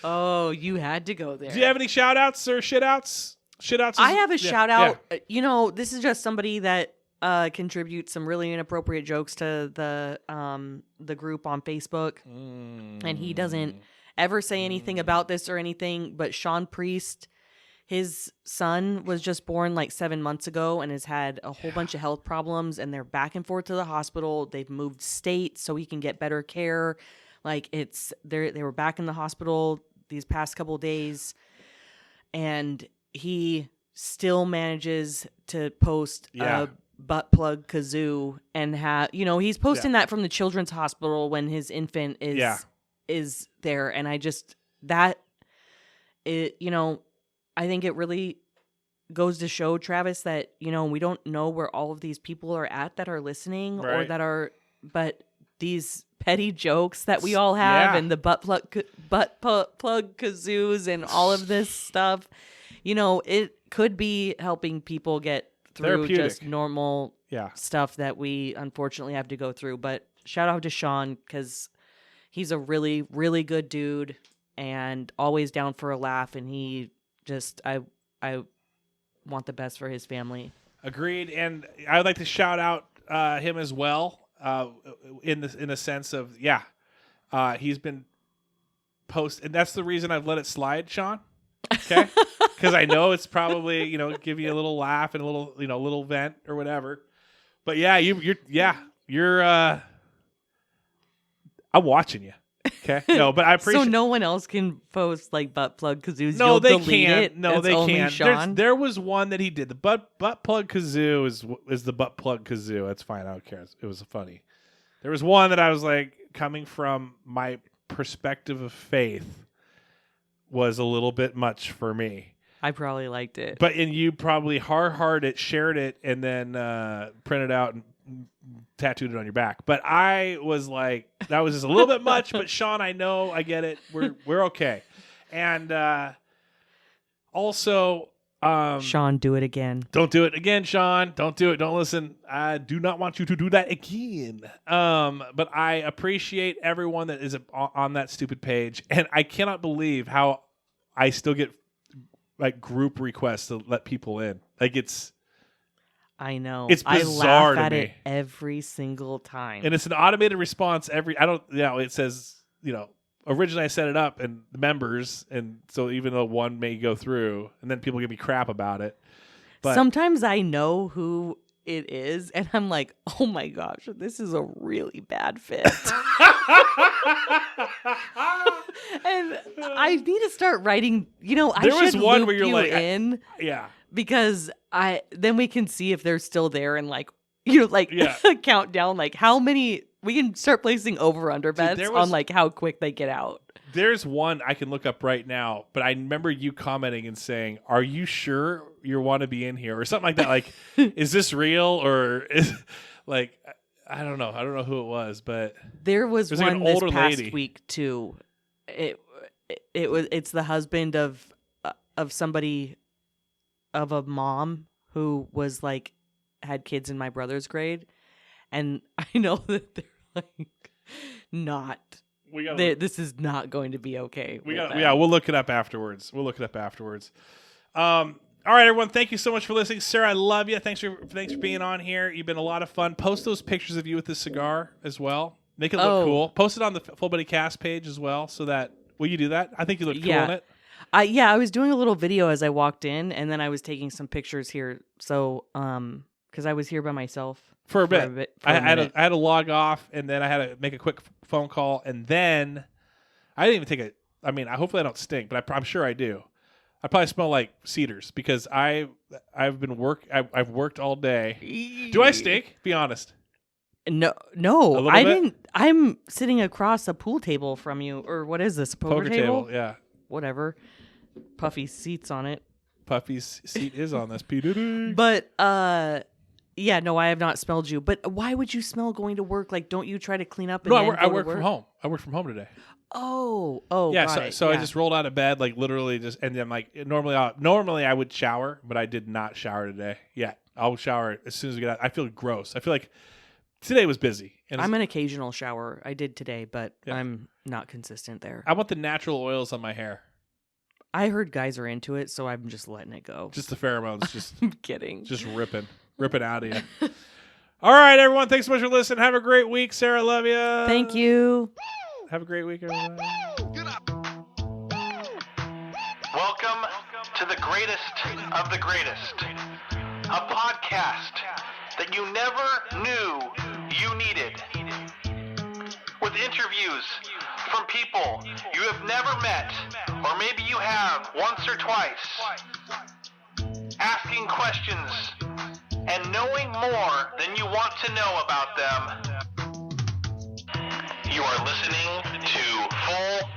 Oh, you had to go there. Do you have any shout outs or shit outs? I have a shout out. Yeah. This is just somebody that contributes some really inappropriate jokes to the group on Facebook. And he doesn't ever say anything about this or anything, but Sean Priest, his son was just born like 7 months ago and has had a whole bunch of health problems, and they're back and forth to the hospital. They've moved states so he can get better care. Like they were back in the hospital these past couple of days, and he still manages to post a butt plug kazoo and he's posting that from the children's hospital when his infant is there. And I think it really goes to show, Travis, that, we don't know where all of these people are at that are listening but these petty jokes that we all have and the butt plug kazoos and all of this stuff, it could be helping people get through just normal stuff that we unfortunately have to go through. But shout out to Sean, because he's a really, really good dude and always down for a laugh. And he just, I want the best for his family. Agreed. And I would like to shout out him as well, in the sense of, he's been and that's the reason I've let it slide, Sean. Okay. Because I know it's probably, give you a little laugh and a little, little vent or whatever. But you're I'm watching you. Okay. No, but I appreciate. So no one else can post like butt plug kazoos. No, they can't. No, they can't. There was one that he did. The butt plug kazoo is the butt plug kazoo. That's fine. I don't care. It was funny. There was one that I was like, coming from my perspective of faith, was a little bit much for me. I probably liked it. And you probably hard it, shared it, and then printed out and tattooed it on your back. But I was like, that was just a little bit much. But Sean, I know, I get it. We're okay. And also, Sean, do it again. Don't do it again, Sean. Don't do it. Don't listen. I do not want you to do that again. But I appreciate everyone that is on that stupid page, and I cannot believe how I still get like group requests to let people in. Like I know. It's bizarre to me. It every single time. And it's an automated response it says, originally I set it up and the members, and so even though one may go through, and then people give me crap about it. But sometimes I know who it is, and I'm like, oh my gosh, this is a really bad fit. And I need to start writing. I There was should one loop where you're you like, in yeah. because then we can see if they're still there and Yeah. count down like how many. We can start placing over/under bets on like how quick they get out. There's one I can look up right now, but I remember you commenting and saying, "Are you sure you want to be in here?" or something like that. Like, is this real or is like I don't know. I don't know who it was, but there was like one an this older past lady. week too. It's the husband of somebody of a mom who was like had kids in my brother's grade, and I know that they're like not. This is not going to be okay. We'll look it up afterwards. All right, everyone. Thank you so much for listening. Sarah, I love you. Thanks for being on here. You've been a lot of fun. Post those pictures of you with the cigar as well. Make it look cool. Post it on the Full Buddy Cast page as well. So that will you do that? I think you look cool in it. I was doing a little video as I walked in, and then I was taking some pictures here. So because I was here by myself. For a bit. I had to log off, and then I had to make a quick phone call, and then I didn't even take it. I mean, hopefully I don't stink, but I'm sure I do. I probably smell like cedars because I've worked all day. Do I stink? Be honest. No, I didn't. I'm sitting across a pool table from you, or what is this? A poker table? Yeah. Whatever. Puffy's seat's on it. Puffy's seat is on this. P-doo-doo. But yeah, no, I have not smelled you. But why would you smell going to work? Like, don't you try to clean up? And no, I work from home. I work from home today. Oh, yeah. So I just rolled out of bed, like literally just, and then like normally I would shower, but I did not shower today. Yeah, I'll shower as soon as we get out. I feel gross. I feel like today was busy. And I'm an occasional shower. I did today, but I'm not consistent there. I want the natural oils on my hair. I heard guys are into it, so I'm just letting it go. Just the pheromones, just I'm kidding. Just ripping out of you. All right, everyone. Thanks so much for listening. Have a great week. Sarah, love you. Thank you. Have a great week, everyone. Welcome to the greatest of the greatest, a podcast that you never knew you needed, with interviews from people you have never met, or maybe you have once or twice, asking questions and knowing more than you want to know about them. You are listening to Full